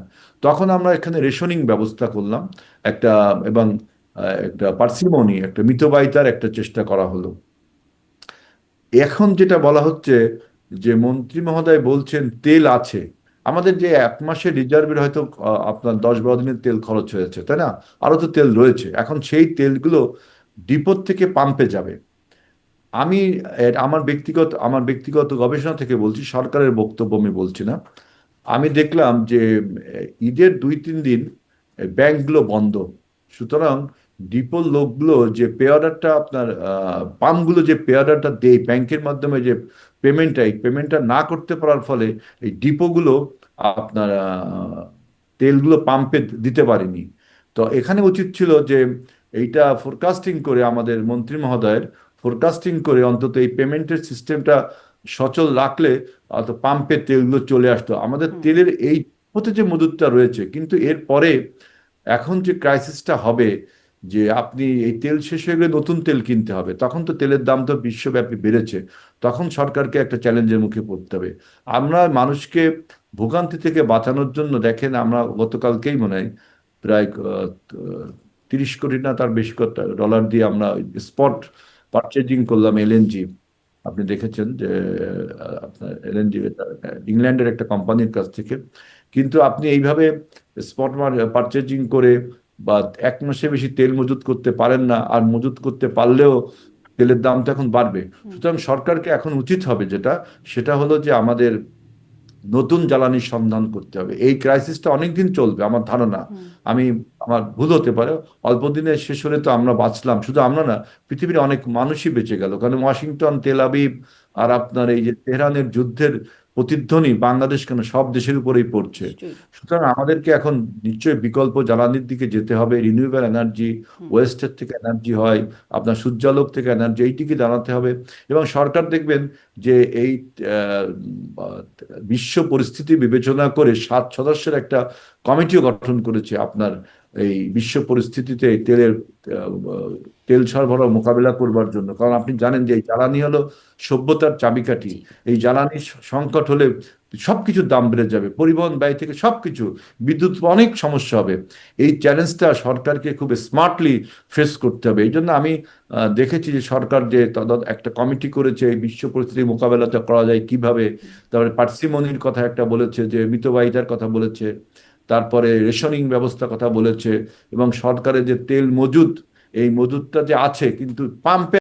তখন আমরা এখানে রেশনিং ব্যবস্থা করলাম একটা, এবং একটা পার্সিমনি, একটা মিতব্যয়িতার একটা চেষ্টা করা হলো। এখন যেটা বলা হচ্ছে যে মন্ত্রী মহোদয় বলছেন তেল আছে আমাদের, যে 1 মাসের রিজার্ভের হয়তো আপনার 10-12 দিনের তেল খরচ হয়েছে, তাই না? আরো তো তেল রয়েছে। এখন সেই তেলগুলো ডিপোর থেকে পাম্পে যাবে। আমি আমার ব্যক্তিগত গবেষণা থেকে বলছি, সরকারের বক্তব্য আমি বলছি না। আমি দেখলাম যে ঈদের 2-3 দিন ব্যাংকগুলো বন্ধ। সুতরাং ডিপোর লোকগুলো যে পে অর্ডারটা আপনার পাম্পগুলো যে পে অর্ডারটা দেয় ব্যাংকের মাধ্যমে, যে পেমেন্টটা, এই পেমেন্টটা না করতে পারার ফলে এই ডিপোগুলো আপনার তেলগুলো পাম্পে দিতে পারেনি। তো এখানে উচিত ছিল যে এইটা ফোরকাস্টিং করে, আমাদের মন্ত্রী মহোদয়ের ফোরকাস্টিং করে অন্তত এই পেমেন্টের সিস্টেমটা সচল রাখলে পাম্পে তেলগুলো চলে আসতো। আমাদের হুম, তেলের এই হতে যে মজুদটা রয়েছে, কিন্তু এর পরে এখন যে ক্রাইসিসটা হবে, যে আপনি এই তেল শেষ হয়ে গেলে নতুন তেল কিনতে হবে, তখন তো তেলের দাম তো বিশ্বব্যাপী বেড়েছে। তখন সরকারকে একটা চ্যালেঞ্জের মুখে পড়তে হবে। আমরা মানুষকে ভোগান্তি থেকে বাঁচানোর জন্য দেখেন, আমরা গতকালকেই মনে হয় প্রায় 30 কোটি না তার বেশি ডলার দিয়ে আমরা স্পট পারচেজিং করলাম এলএনজি। আপনি দেখেছেন যে আপনার এলএনজি ইংল্যান্ডের একটা কোম্পানির কাছ থেকে। কিন্তু আপনি এইভাবে স্পট পারচেজিং করে বা 1 মাসে বেশি তেল মজুত করতে পারেন না, আর মজুত করতে পারলেও তেলের দাম তো এখন বাড়বে। হুম, সুতরাং সরকারকে এখন উচিত হবে যেটা, সেটা হলো যে আমাদের নতুন জ্বালানির সন্ধান করতে হবে। এই ক্রাইসিসটা অনেকদিন চলবে আমার ধারণা। হুম, আমি, আমার ভুল হতে পারে, অল্প দিনে শেষ হলে তো আমরা বাঁচলাম, শুধু আমরা না, পৃথিবীর অনেক মানুষই বেঁচে গেল, কারণ ওয়াশিংটন, তেল আবিব আর আপনার এই যে তেহরানের যুদ্ধের প্রতিধ্বনি বাংলাদেশ কেন সব দেশের উপরেই পড়ছে। নিশ্চয়ই। সুতরাং আমাদেরকে এখন নিশ্চয়ই বিকল্প জ্বালানির দিকে যেতে হবে, রিনিউয়েবল এনার্জি, হুম, ওয়েস্টের থেকে এনার্জি হয়, আপনার সূর্যালোক থেকে এনার্জি, এই দিকে জানাতে হবে। এবং সরকার দেখবেন যে এই আহ, বিশ্ব পরিস্থিতি বিবেচনা করে 7 সদস্যের একটা কমিটিও গঠন করেছে আপনার এই বিশ্ব পরিস্থিতিতে এই তেল সরবরাহ মোকাবিলা করবার জন্য। কারণ আপনি জানেন যে এই জ্বালানি হলো সভ্যতার চাবিকাঠি। জি। এই জ্বালানি সংকট হলে সবকিছুর দাম বেড়ে যাবে, পরিবহন ব্যয় থেকে সবকিছু, বিদ্যুৎ, অনেক সমস্যা হবে। এই চ্যালেঞ্জটা সরকারকে খুব স্মার্টলি ফেস করতে হবে। এই জন্য আমি দেখেছি যে সরকার যে একটা কমিটি করেছে এই বিশ্ব পরিস্থিতি মোকাবেলাটা করা যায় কিভাবে। তারপরে পার্সিমনির কথা একটা বলেছে, যে মিতব্যয়িতার কথা বলেছে, তারপরে রেশনিং ব্যবস্থার কথা বলেছে, এবং সরকারের যে তেল মজুদ, এই মজুদটা যে আছে কিন্তু পাম্পে